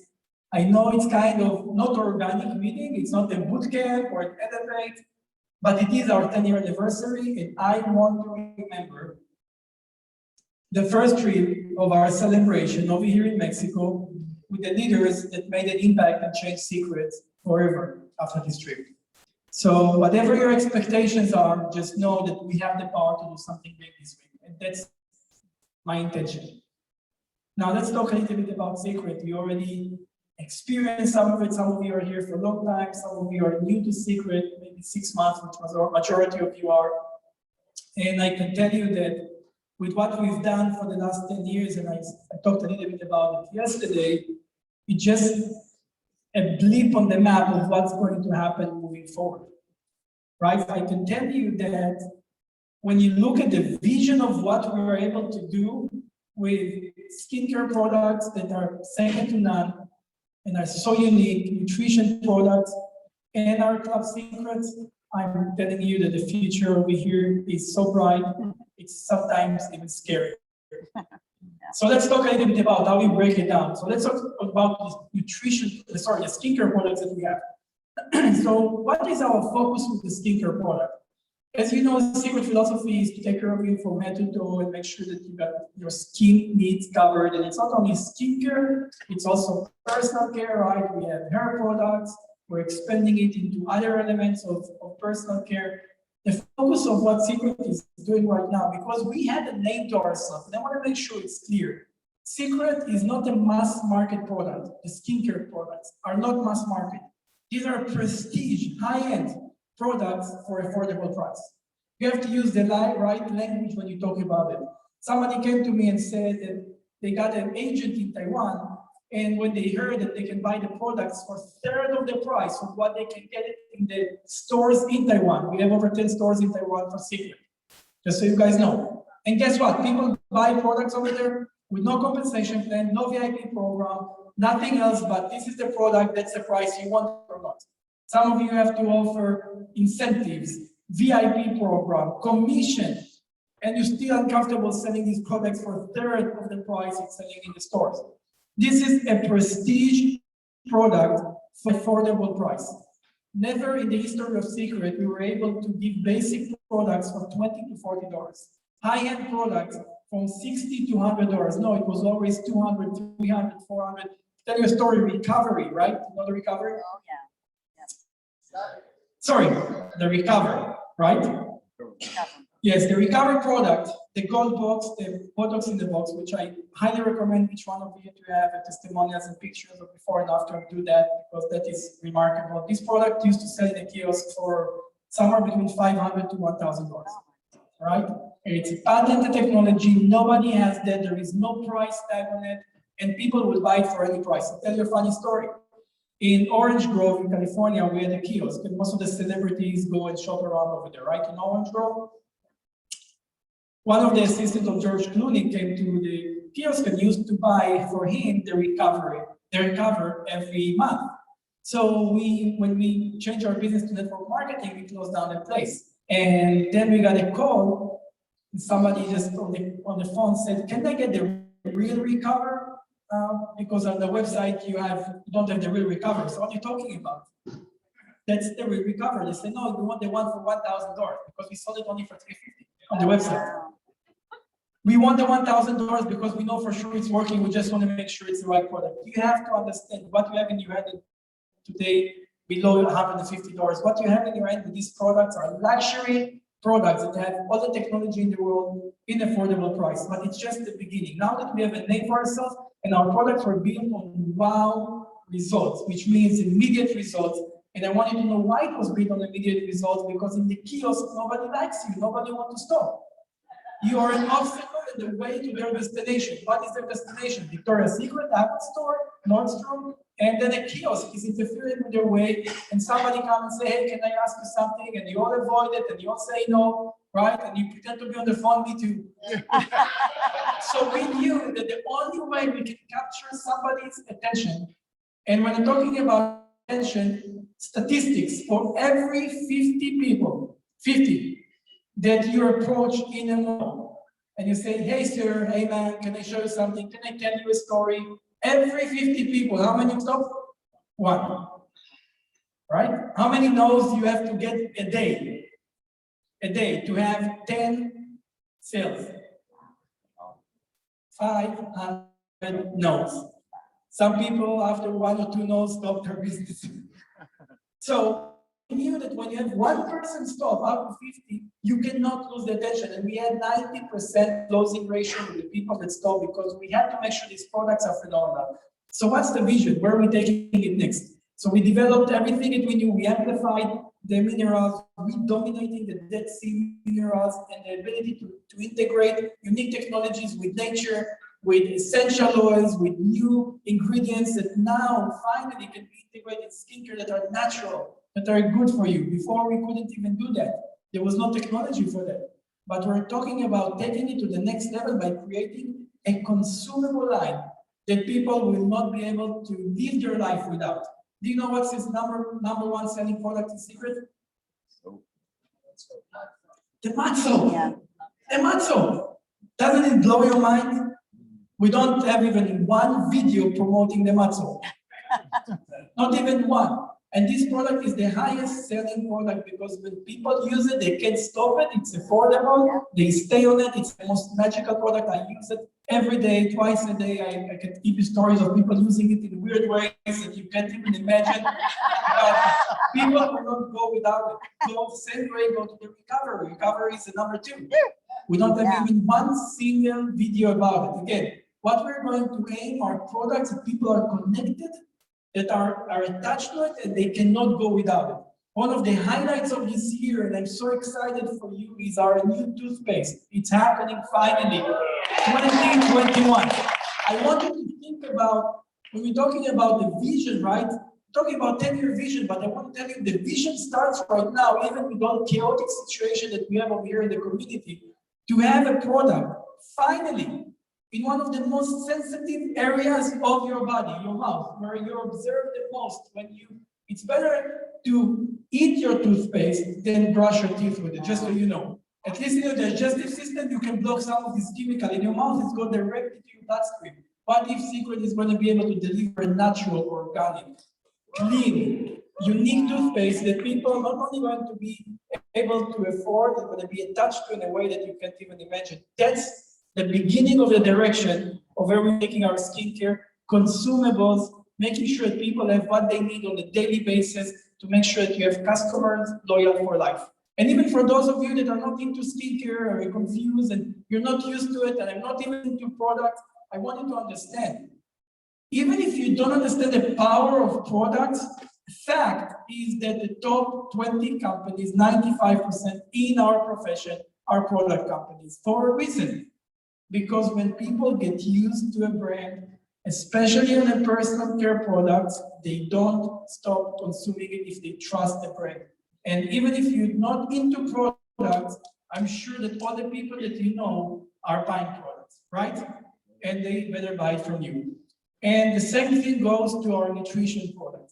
I know it's kind of not organic meeting, it's not a boot camp or an elevate, but it is our 10-year anniversary, and I want to remember the first trip of our celebration over here in Mexico with the leaders that made an impact and changed Seacret forever after this trip. So whatever your expectations are, just know that we have the power to do something big this week, and that's my intention. Now let's talk a little bit about Seacret. We already experienced some of it. Some of you are here for a long time. Some of you are new to Seacret, maybe 6 months, which was the majority of you are. And I can tell you that with what we've done for the last 10 years, and I talked a little bit about it yesterday, it's just a blip on the map of what's going to happen moving forward, right? I can tell you that when you look at the vision of what we were able to do with skincare products that are second to none and are so unique, nutrition products, and our club secrets, I'm telling you that the future over here is so bright, it's sometimes even scary. So let's talk a little bit about how we break it down. So let's talk about the skincare products that we have. So what is our focus with the skincare product? As you know, the Seacret philosophy is to take care of you from head to toe and make sure that you got your skin needs covered. And it's not only skincare, it's also personal care, right? We have hair products, we're expanding it into other elements of personal care. The focus of what Seacret is doing right now, because we had a name to ourselves, and I want to make sure it's clear. Seacret is not a mass market product. The skincare products are not mass market. These are prestige, high-end products for affordable price. You have to use the right language when you talk about it. Somebody came to me and said that they got an agent in Taiwan, and when they heard that they can buy the products for a third of the price of what they can get it in the stores in Taiwan. We have over 10 stores in Taiwan for Seacret, just so you guys know. And guess what? People buy products over there with no compensation plan, no VIP program, nothing else, but this is the product, that's the price you want or not. Some of you have to offer incentives, VIP program, commission, and you're still uncomfortable selling these products for a third of the price it's selling in the stores. This is a prestige product for affordable price. Never in the history of Seacret we were able to give basic products for $20 to $40. High-end products from $60 to $100. No, it was always $200, $300, $400, tell you a story, recovery, right? You know the recovery? Oh, yeah. Sorry, the recovery, right? Yes, the recovery product, the gold box, the Botox in the box, which I highly recommend each one of you to have a testimonials and pictures of before and after. Do that because that is remarkable. This product used to sell in a kiosk for somewhere between $500 to $1,000, right? It's a patented technology. Nobody has that. There is no price tag on it, and people will buy it for any price. I'll tell you a funny story. In Orange Grove in California, we had a kiosk, and most of the celebrities go and shop around over there, right? In Orange Grove. One of the assistants of George Clooney came to the kiosk and used to buy for him the recover every month. So when we changed our business to network marketing, we closed down the place. And then we got a call. Somebody just on the phone said, "Can I get the real recover? Because on the website you don't have the real recover." So what are you talking about? That's the real recover. They said, "No, we want the one for $1,000 because we sold it only for $350 on the website." We want the $1,000 because we know for sure it's working. We just want to make sure it's the right product. You have to understand what you have in your hand today below $150. What you have in your hand with these products are luxury products that have all the technology in the world in affordable price. But it's just the beginning. Now that we have a name for ourselves and our products are built on wow results, which means immediate results. And I want you to know why it was built on immediate results, because in the kiosk, nobody likes you. Nobody wants to stop. You are an obstacle in the way to their destination. What is their destination? Victoria's Secret, Apple Store, Nordstrom, and then a kiosk is interfering with their way, and somebody comes and say, "Hey, can I ask you something?" And you all avoid it, and you all say no, right? And you pretend to be on the phone, me too. So we knew that the only way we can capture somebody's attention, and when I'm talking about attention, statistics, for every 50 people, 50, that you approach in a mall and you say, "Hey sir, hey man, can I show you something? Can I tell you a story?" Every 50 people, how many stop? One. Right? How many no's you have to get a day? A day to have 10 sales. 500 no's. Some people after 1 or 2 no's stop their business. So we knew that when you have one person stop out of 50, you cannot lose the attention. And we had 90% closing ratio with the people that stop because we had to make sure these products are phenomenal. So what's the vision? Where are we taking it next? So we developed everything that we knew. We amplified the minerals, we dominating the Dead Sea minerals and the ability to integrate unique technologies with nature, with essential oils, with new ingredients that now finally can be integrated in skincare that are natural, that are good for you. Before we couldn't even do that. There was no technology for that. But we're talking about taking it to the next level by creating a consumable line that people will not be able to live their life without. Do you know what's his number one selling product in Seacret? The matzo. Yeah. The matzo. Doesn't it blow your mind? We don't have even one video promoting the matzo. Not even one. And this product is the highest selling product because when people use it, they can't stop it. It's affordable. They stay on it. It's the most magical product. I use it every day, twice a day. I can give you stories of people using it in weird ways that you can't even imagine. But people will not go without it. Go the same way, go to the recovery. Recovery is the number 2. We don't have even one single video about it. Again, what we're going to aim are products that people are connected, that are attached to it, and they cannot go without it. One of the highlights of this year, and I'm so excited for you, is our new toothpaste. It's happening finally, 2021. I want you to think about, when we're talking about the vision, right? We're talking about 10-year vision, but I want to tell you the vision starts right now, even with all chaotic situation that we have over here in the community, to have a product, finally, in one of the most sensitive areas of your body, your mouth, where you're observed the most. It's better to eat your toothpaste than brush your teeth with it, just so you know. At least in your digestive system, you can block some of this chemical in your mouth. It's going directly to your bloodstream. What if Seacret is going to be able to deliver a natural, organic, clean, unique toothpaste that people are not only going to be able to afford, they're going to be attached to in a way that you can't even imagine. That's the beginning of the direction of where we're taking our skincare, consumables, making sure that people have what they need on a daily basis to make sure that you have customers loyal for life. And even for those of you that are not into skincare or you're confused and you're not used to it and I'm not even into products, I want you to understand. Even if you don't understand the power of products, fact is that the top 20 companies, 95% in our profession, are product companies for a reason. Because when people get used to a brand, especially on a personal care products, they don't stop consuming it if they trust the brand. And even if you're not into products, I'm sure that all the people that you know are buying products, right? And they better buy it from you. And the same thing goes to our nutrition product.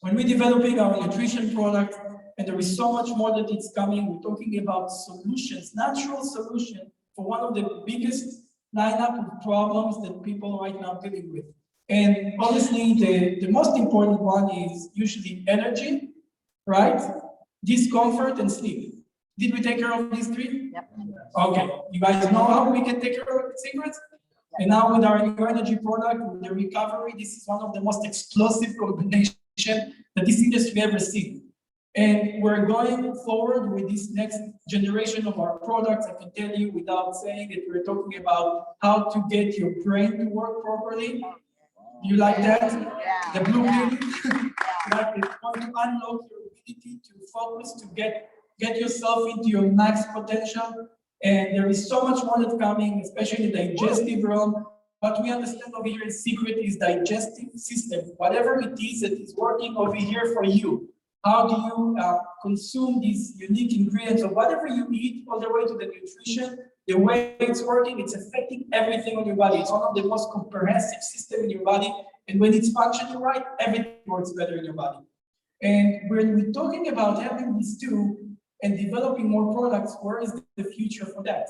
When we're developing our nutrition product, and there is so much more that it's coming, we're talking about solutions, natural solution for one of the biggest lineup of problems that people right now are dealing with. And honestly, the most important one is usually energy, right? Discomfort and sleep. Did we take care of these three? Yep. Okay, you guys know how we can take care of secrets? And now with our new energy product, with the recovery, this is one of the most explosive combination that this industry ever seen. And we're going forward with this next generation of our products. I can tell you without saying it, we're talking about how to get your brain to work properly. You like that? Yeah. The blue Yeah. pill? Like it's going to unlock your ability to focus, to get yourself into your max potential. And there is so much more that's coming, especially in the digestive realm. What we understand over here in Seacret is digestive system. Whatever it is that is working over here for you. How do you consume these unique ingredients of whatever you eat, all the way to the nutrition, the way it's working, it's affecting everything on your body. It's one of the most comprehensive systems in your body. And when it's functioning right, everything works better in your body. And when we're talking about having these two and developing more products, where is the future for that?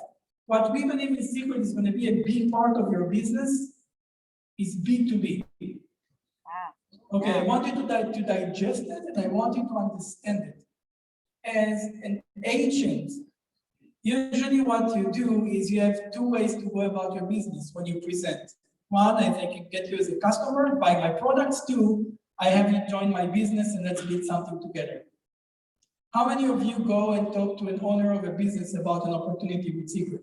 What we believe in Seacret is going to be a big part of your business is B2B. Okay, I want you to digest it and I want you to understand it. As an agent, usually what you do is you have two ways to go about your business when you present. One, I can get you as a customer, buy my products. Two, I have you join my business and let's build something together. How many of you go and talk to an owner of a business about an opportunity with Seacret?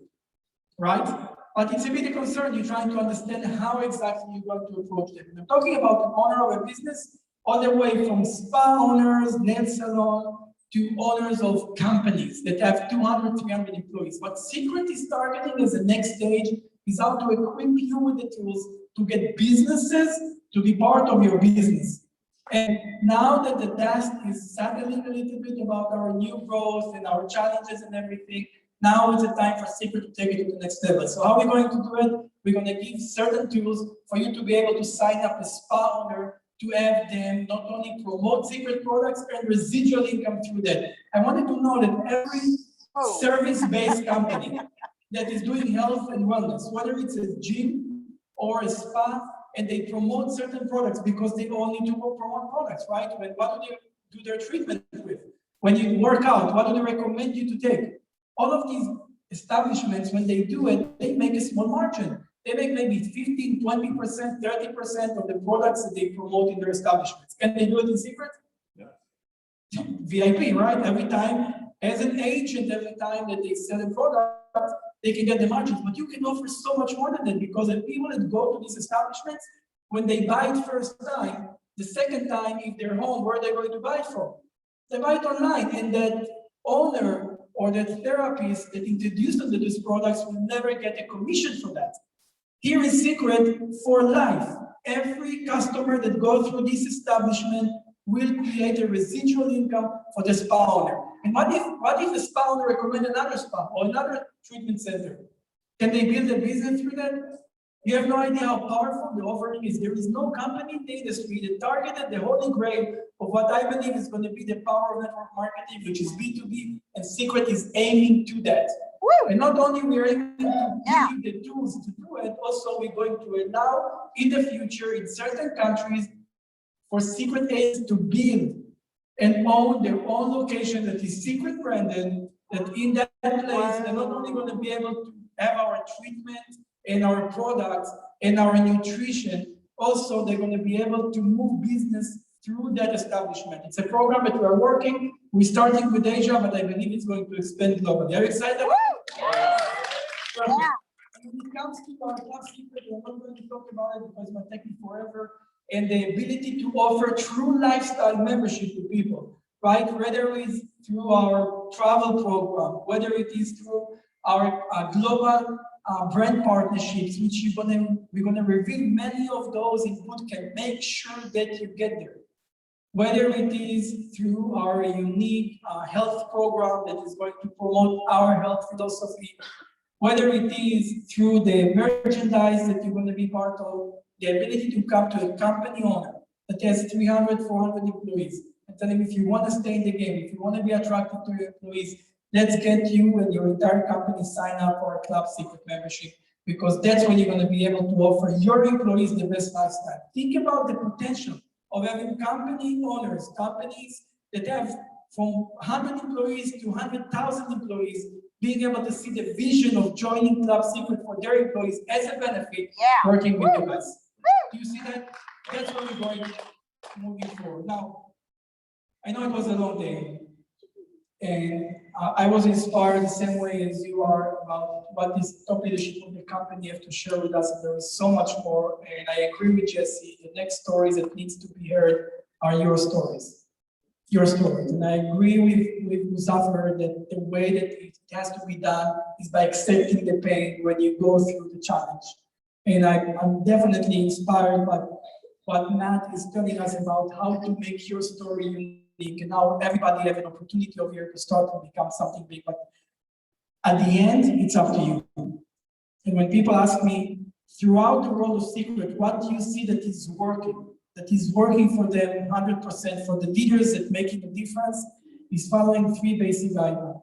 Right? But it's a bit of concern. You're trying to understand how exactly you're going to approach them. I'm talking about an owner of a business, all the way from spa owners, nail salon, to owners of companies that have 200, 300 employees. What Seacret is targeting as the next stage is how to equip you with the tools to get businesses to be part of your business. And now that the dust is settling a little bit about our new growth and our challenges and everything, now is the time for Seacret to take it to the next level. So how are we going to do it? We're going to give certain tools for you to be able to sign up a spa owner to have them not only promote Seacret products and residual income through that. I wanted to know that every service-based company that is doing health and wellness, whether it's a gym or a spa, and they promote certain products because they all need to promote products, right? What do they do their treatment with? When you work out, what do they recommend you to take? All of these establishments, when they do it, they make a small margin. They make maybe 15, 20%, 30% of the products that they promote in their establishments. Can they do it in Seacret? Yeah. VIP, right? Every time, as an agent, every time that they sell a product, they can get the margins. But you can offer so much more than that, because the people that go to these establishments, when they buy it first time, the second time, if they're home, where are they going to buy it from? They buy it online, and that owner or that therapist that introduced them to these products will never get a commission for that. Here is Seacret for life. Every customer that goes through this establishment will create a residual income for the spa owner. And what if the spa owner recommends another spa or another treatment center? Can they build a business through that? You have no idea how powerful the offering is. There is no company in the industry that targeted the holy grail of what I believe is going to be the power of network marketing, which is B2B, and Seacret is aiming to that. Woo! And not only we're aiming to give the tools to do it, also we're going to allow in the future in certain countries for Seacret agents to build and own their own location that is Seacret branded, that in that place they're not only going to be able to have our treatment and our products and our nutrition Also, they're going to be able to move business through that establishment. It's a program that we're working. We're starting with Asia, but I believe it's going to expand globally. Are you excited about it? Yeah. When it comes to our Club Seacret, we're not going to talk about it because it might take me forever. And the ability to offer true lifestyle membership to people, right? Whether it's through our travel program, whether it is through our global brand partnerships, which we're gonna reveal many of those in bootcamp. Make sure that you get there. Whether it is through our unique health program that is going to promote our health philosophy, whether it is through the merchandise that you're going to be part of, the ability to come to a company owner that has 300, 400 employees and tell them if you want to stay in the game, if you want to be attractive to your employees, let's get you and your entire company sign up for a Club Seacret membership, because that's when you're going to be able to offer your employees the best lifestyle. Think about the potential of having company owners, companies that have from 100 employees to 100,000 employees, being able to see the vision of joining Club Seacret for their employees as a benefit, Yeah. working with you guys. Do you see that? That's where we're going moving forward. Now, I know it was a long day, and I was inspired the same way as you are about what this top leadership of the company have to share with us. And there is so much more, and I agree with Jesse. The next stories that needs to be heard are your stories. Your stories. And I agree with Muzaffer that the way that it has to be done is by accepting the pain when you go through the challenge. And I'm definitely inspired by what Matt is telling us about how to make your story unique. And now everybody have an opportunity over here to start and become something big. But at the end, it's up to you. And when people ask me, throughout the world of Seacret, what do you see that is working? That is working for them 100%, for the leaders that making a difference, is following 3 basic guidelines.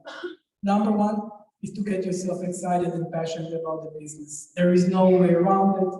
Number 1 is to get yourself excited and passionate about the business. There is no way around it.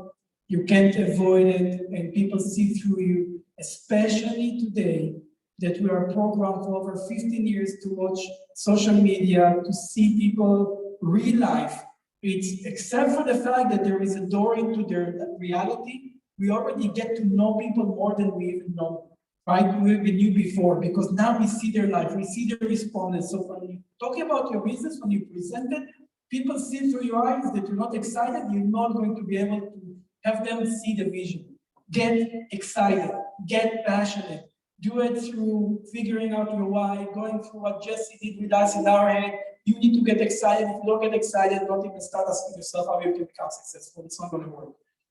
You can't avoid it, and people see through you, especially today, that we are programmed for over 15 years to watch social media, to see people real life. It's except for the fact that there is a door into their reality, we already get to know people more than we even know, right? We knew before, because now we see their life, we see their respondents. So when you talking about your business, when you present it, people see through your eyes that you're not excited, you're not going to be able to have them see the vision. Get excited, get passionate. Do it through figuring out your why, going through what Jesse did with us in our head. You need to get excited. If you don't get excited, don't even start asking yourself how you can become successful. It's not going to work.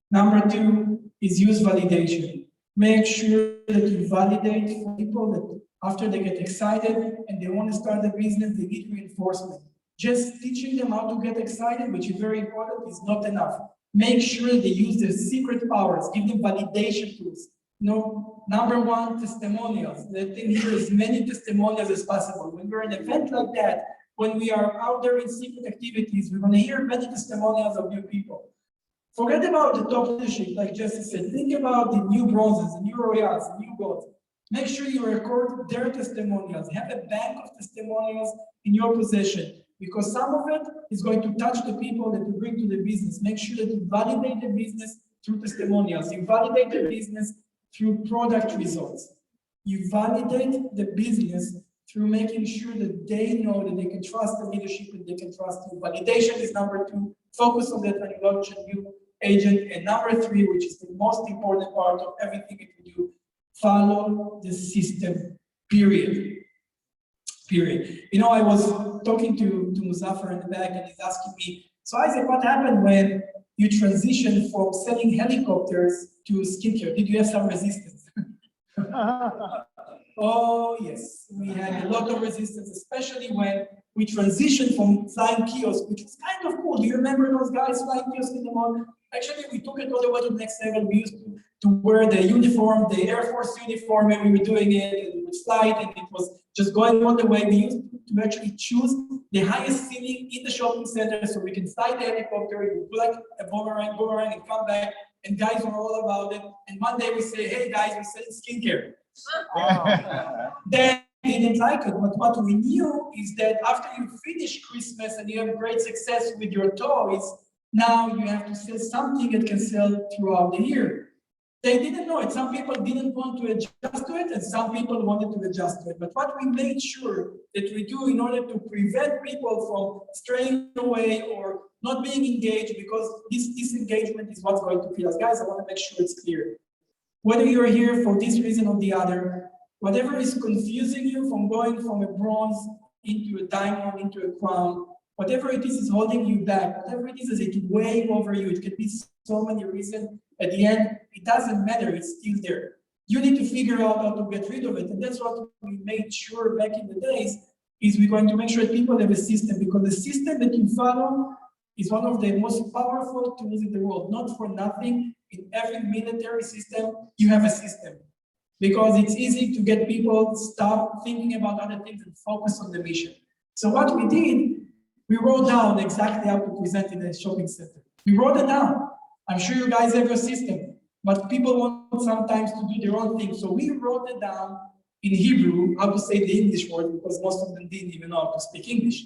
Number 2 is use validation. Make sure that you validate for people that after they get excited and they want to start a business, they need reinforcement. Just teaching them how to get excited, which is very important, is not enough. Make sure they use their secret powers, give them validation tools. Number 1, testimonials. Let them hear as many testimonials as possible. When we're in an event like that, when we are out there in secret activities, we're going to hear many testimonials of new people. Forget about the top leadership, like Jesse said. Think about the new bronzes, the new royals, the new golds. Make sure you record their testimonials. Have a bank of testimonials in your possession, because some of it is going to touch the people that you bring to the business. Make sure that you validate the business through testimonials. You validate the business through product results. You validate the business through making sure that they know that they can trust the leadership and they can trust you. Validation is number 2. Focus on that when you launch a new agent. And number 3, which is the most important part of everything that we do, follow the system, period. You know, I was talking to Muzaffer in the back, and he's asking me, so Isaac, what happened when you transitioned from selling helicopters to skincare? Did you have some resistance? Oh, yes, we had a lot of resistance, especially when we transitioned from flying kiosks, which was kind of cool. Do you remember those guys flying kiosks in the mall? Actually, we took it all the way to the next level. We used to wear the uniform, the Air Force uniform, and we were doing it, and we would fly it, and it was just going all the way. We used to actually choose the highest ceiling in the shopping center so we can fly the helicopter, it would be like a boomerang, and come back, and guys were all about it. And one day we say, hey guys, we're selling skincare. They didn't like it, but what we knew is that after you finish Christmas and you have great success with your toys, now you have to sell something that can sell throughout the year. They didn't know it. Some people didn't want to adjust to it, and some people wanted to adjust to it. But what we made sure that we do in order to prevent people from straying away or not being engaged, because this disengagement is what's going to kill us. Guys, I want to make sure it's clear. Whether you're here for this reason or the other, whatever is confusing you from going from a bronze into a diamond, into a crown, whatever it is holding you back, whatever it is it weighing over you, it could be so many reasons. At the end, it doesn't matter, it's still there. You need to figure out how to get rid of it. And that's what we made sure back in the days, is we're going to make sure that people have a system, because the system that you follow is one of the most powerful tools in the world. Not for nothing, in every military system, you have a system. Because it's easy to get people stop thinking about other things and focus on the mission. So what we did, we wrote down exactly how to present in a shopping center. We wrote it down. I'm sure you guys have your system, but people want sometimes to do their own thing. So we wrote it down in Hebrew, how to say the English word, because most of them didn't even know how to speak English.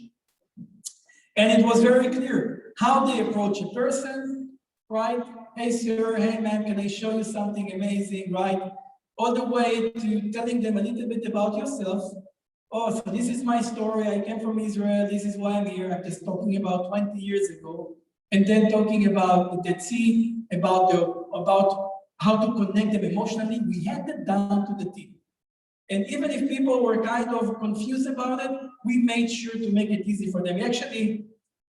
And it was very clear how they approach a person, right? Hey, sir, hey, man, can I show you something amazing, right? All the way to telling them a little bit about yourself. Oh, so this is my story. I came from Israel. This is why I'm here. I'm just talking about 20 years ago. And then talking about the Dead Sea, about how to connect them emotionally. We had that down to the T. And even if people were kind of confused about it, we made sure to make it easy for them.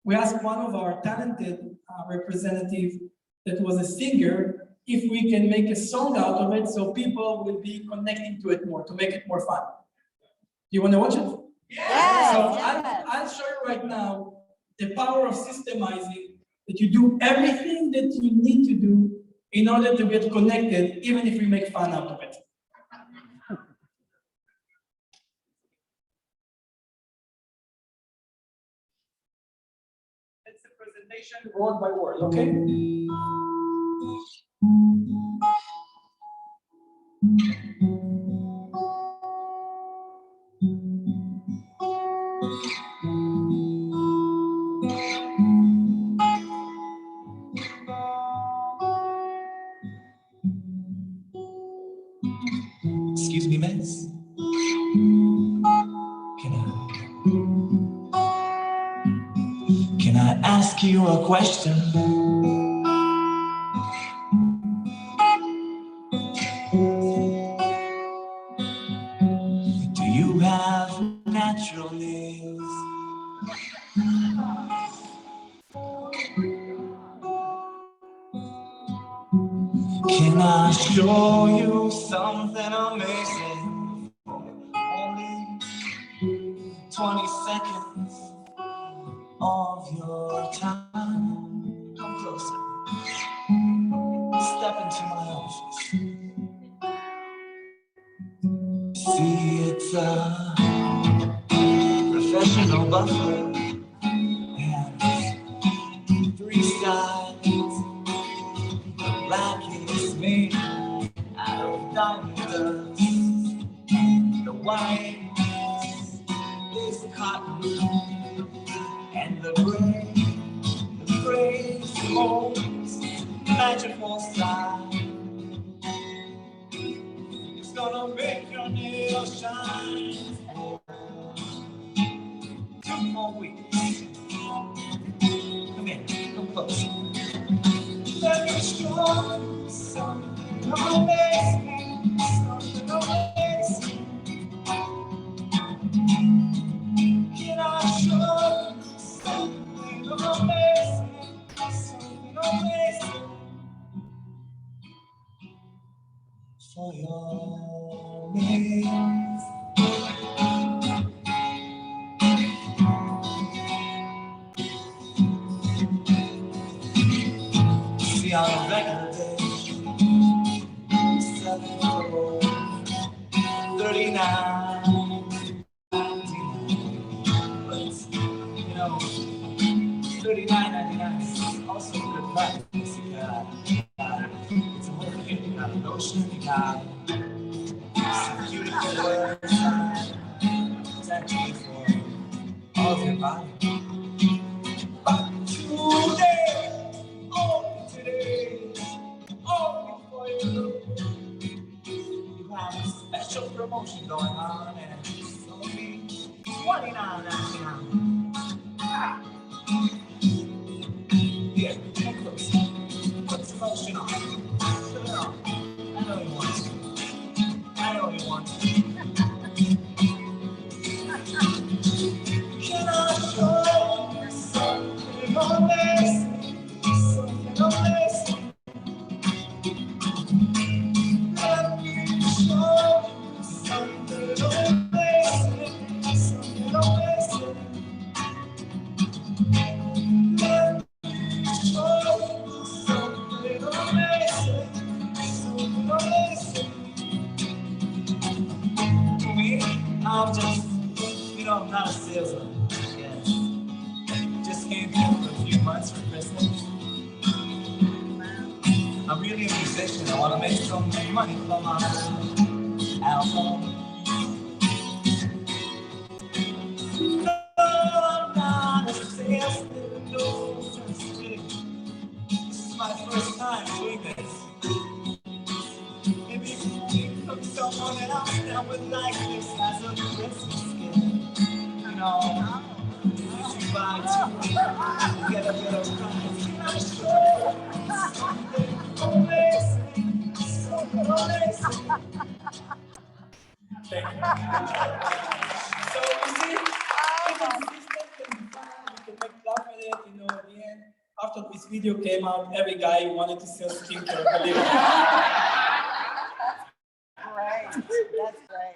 We asked one of our talented representatives that was a singer if we can make a song out of it so people will be connecting to it more, to make it more fun. You want to watch it? Yes, So yes. I'll show you right now the power of systemizing, that you do everything that you need to do in order to get connected, even if we make fun out of it. It's a presentation word by word, okay? Excuse me, miss. Can I ask you a question? Do you have natural ears? Can I show you something amazing? Only 20 seconds of your time. Come closer. Step into my office. See, it's a professional buffer. And 3 sides. The black is made out of diamond dust. The white is cotton, and the gray is gold's magical side. It's gonna make your nails shine for 2 more weeks. Come here, come close. Let me show you something amazing, something amazing. Can I show you something amazing, something amazing for your needs? See, on a regular day, 7 foot 39. But, you know, 39.99 is also a good price. You got, it's a hurricane, you got an ocean, you got some beautiful words, protecting for all of your body. But today, only for you. promotion going on, and it's only $29.99. Here, come close. Put some lotion on. Put it on. I know you want to. I know you want to. Can I show you something amazing? Something amazing. Let me show you something amazing. Something amazing. Let me show you something amazing. Something amazing. For me, I'm just, I'm not a salesman. Yes. Just came here for a few months for Christmas. I'm really a musician. I want to make some money for my album. No, I'm not a salesman. No, just kidding. This is my first time doing this. Maybe you can think of someone else that would like this as a Christmas gift. If you buy two, you get a bit of prize. Can I show you something amazing? Something amazing. Thank you. So you see, even systems can be fun. You can make love with it. At the end, after this video came out, every guy wanted to sell skincare. Right, that's great.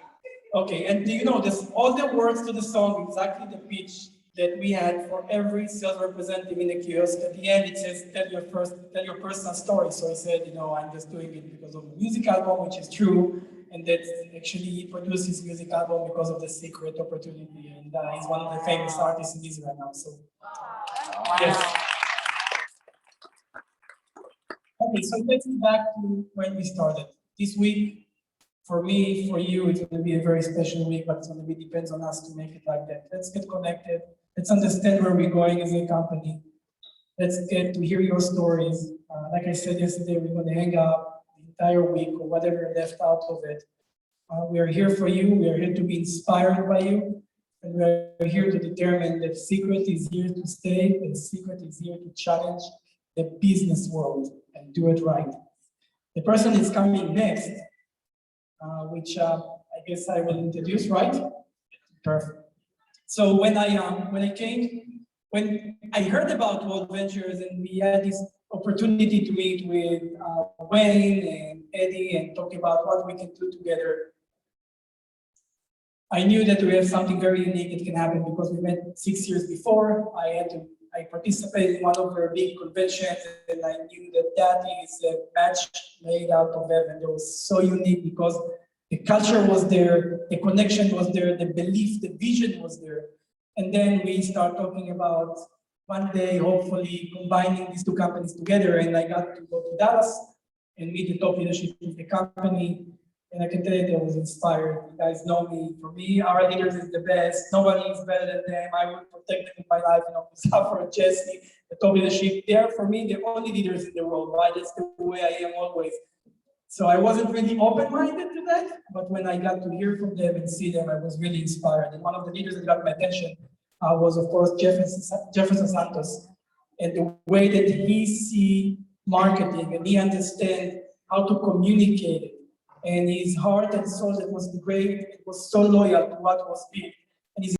Okay, and do you know this? All the words to the song, exactly the pitch that we had for every sales representative in the kiosk. At the end, it says, tell your personal story. So he said, I'm just doing it because of the music album, which is true. And that actually he produced his music album because of the Seacret opportunity. And he's one of the famous artists in Israel now. So, yes. Okay, so let's get back to when we started. This week, for me, for you, it's going to be a very special week, but it's going to be depends on us to make it like that. Let's get connected. Let's understand where we're going as a company. Let's get to hear your stories. Like I said yesterday, we're going to hang out the entire week or whatever left out of it. We are here for you. We are here to be inspired by you. And we are here to determine that Seacret is here to stay, and Seacret is here to challenge the business world and do it right. The person is coming next, which I guess I will introduce, right? Perfect. So when I heard about World Ventures and we had this opportunity to meet with Wayne and Eddie and talk about what we can do together, I knew that we have something very unique that can happen because we met 6 years before. I participated in one of their big conventions and I knew that is a match made out of heaven. It was so unique because the culture was there, the connection was there, the belief, the vision was there. And then we start talking about one day, hopefully combining these two companies together. And I got to go to Dallas and meet the top leadership of the company. And I can tell you that I was inspired. You guys know me. For me, our leaders is the best. Nobody is better than them. I will protect them in my life. Mustafa, Jesse, the top leadership. They are, for me, the only leaders in the world. Right? That's the way I am always. So I wasn't really open-minded to that. But when I got to hear from them and see them, I was really inspired. And one of the leaders that got my attention was, of course, Jefferson Santos. And the way that he see marketing and he understand how to communicate it. And his heart and soul that was great, it was so loyal to what was big.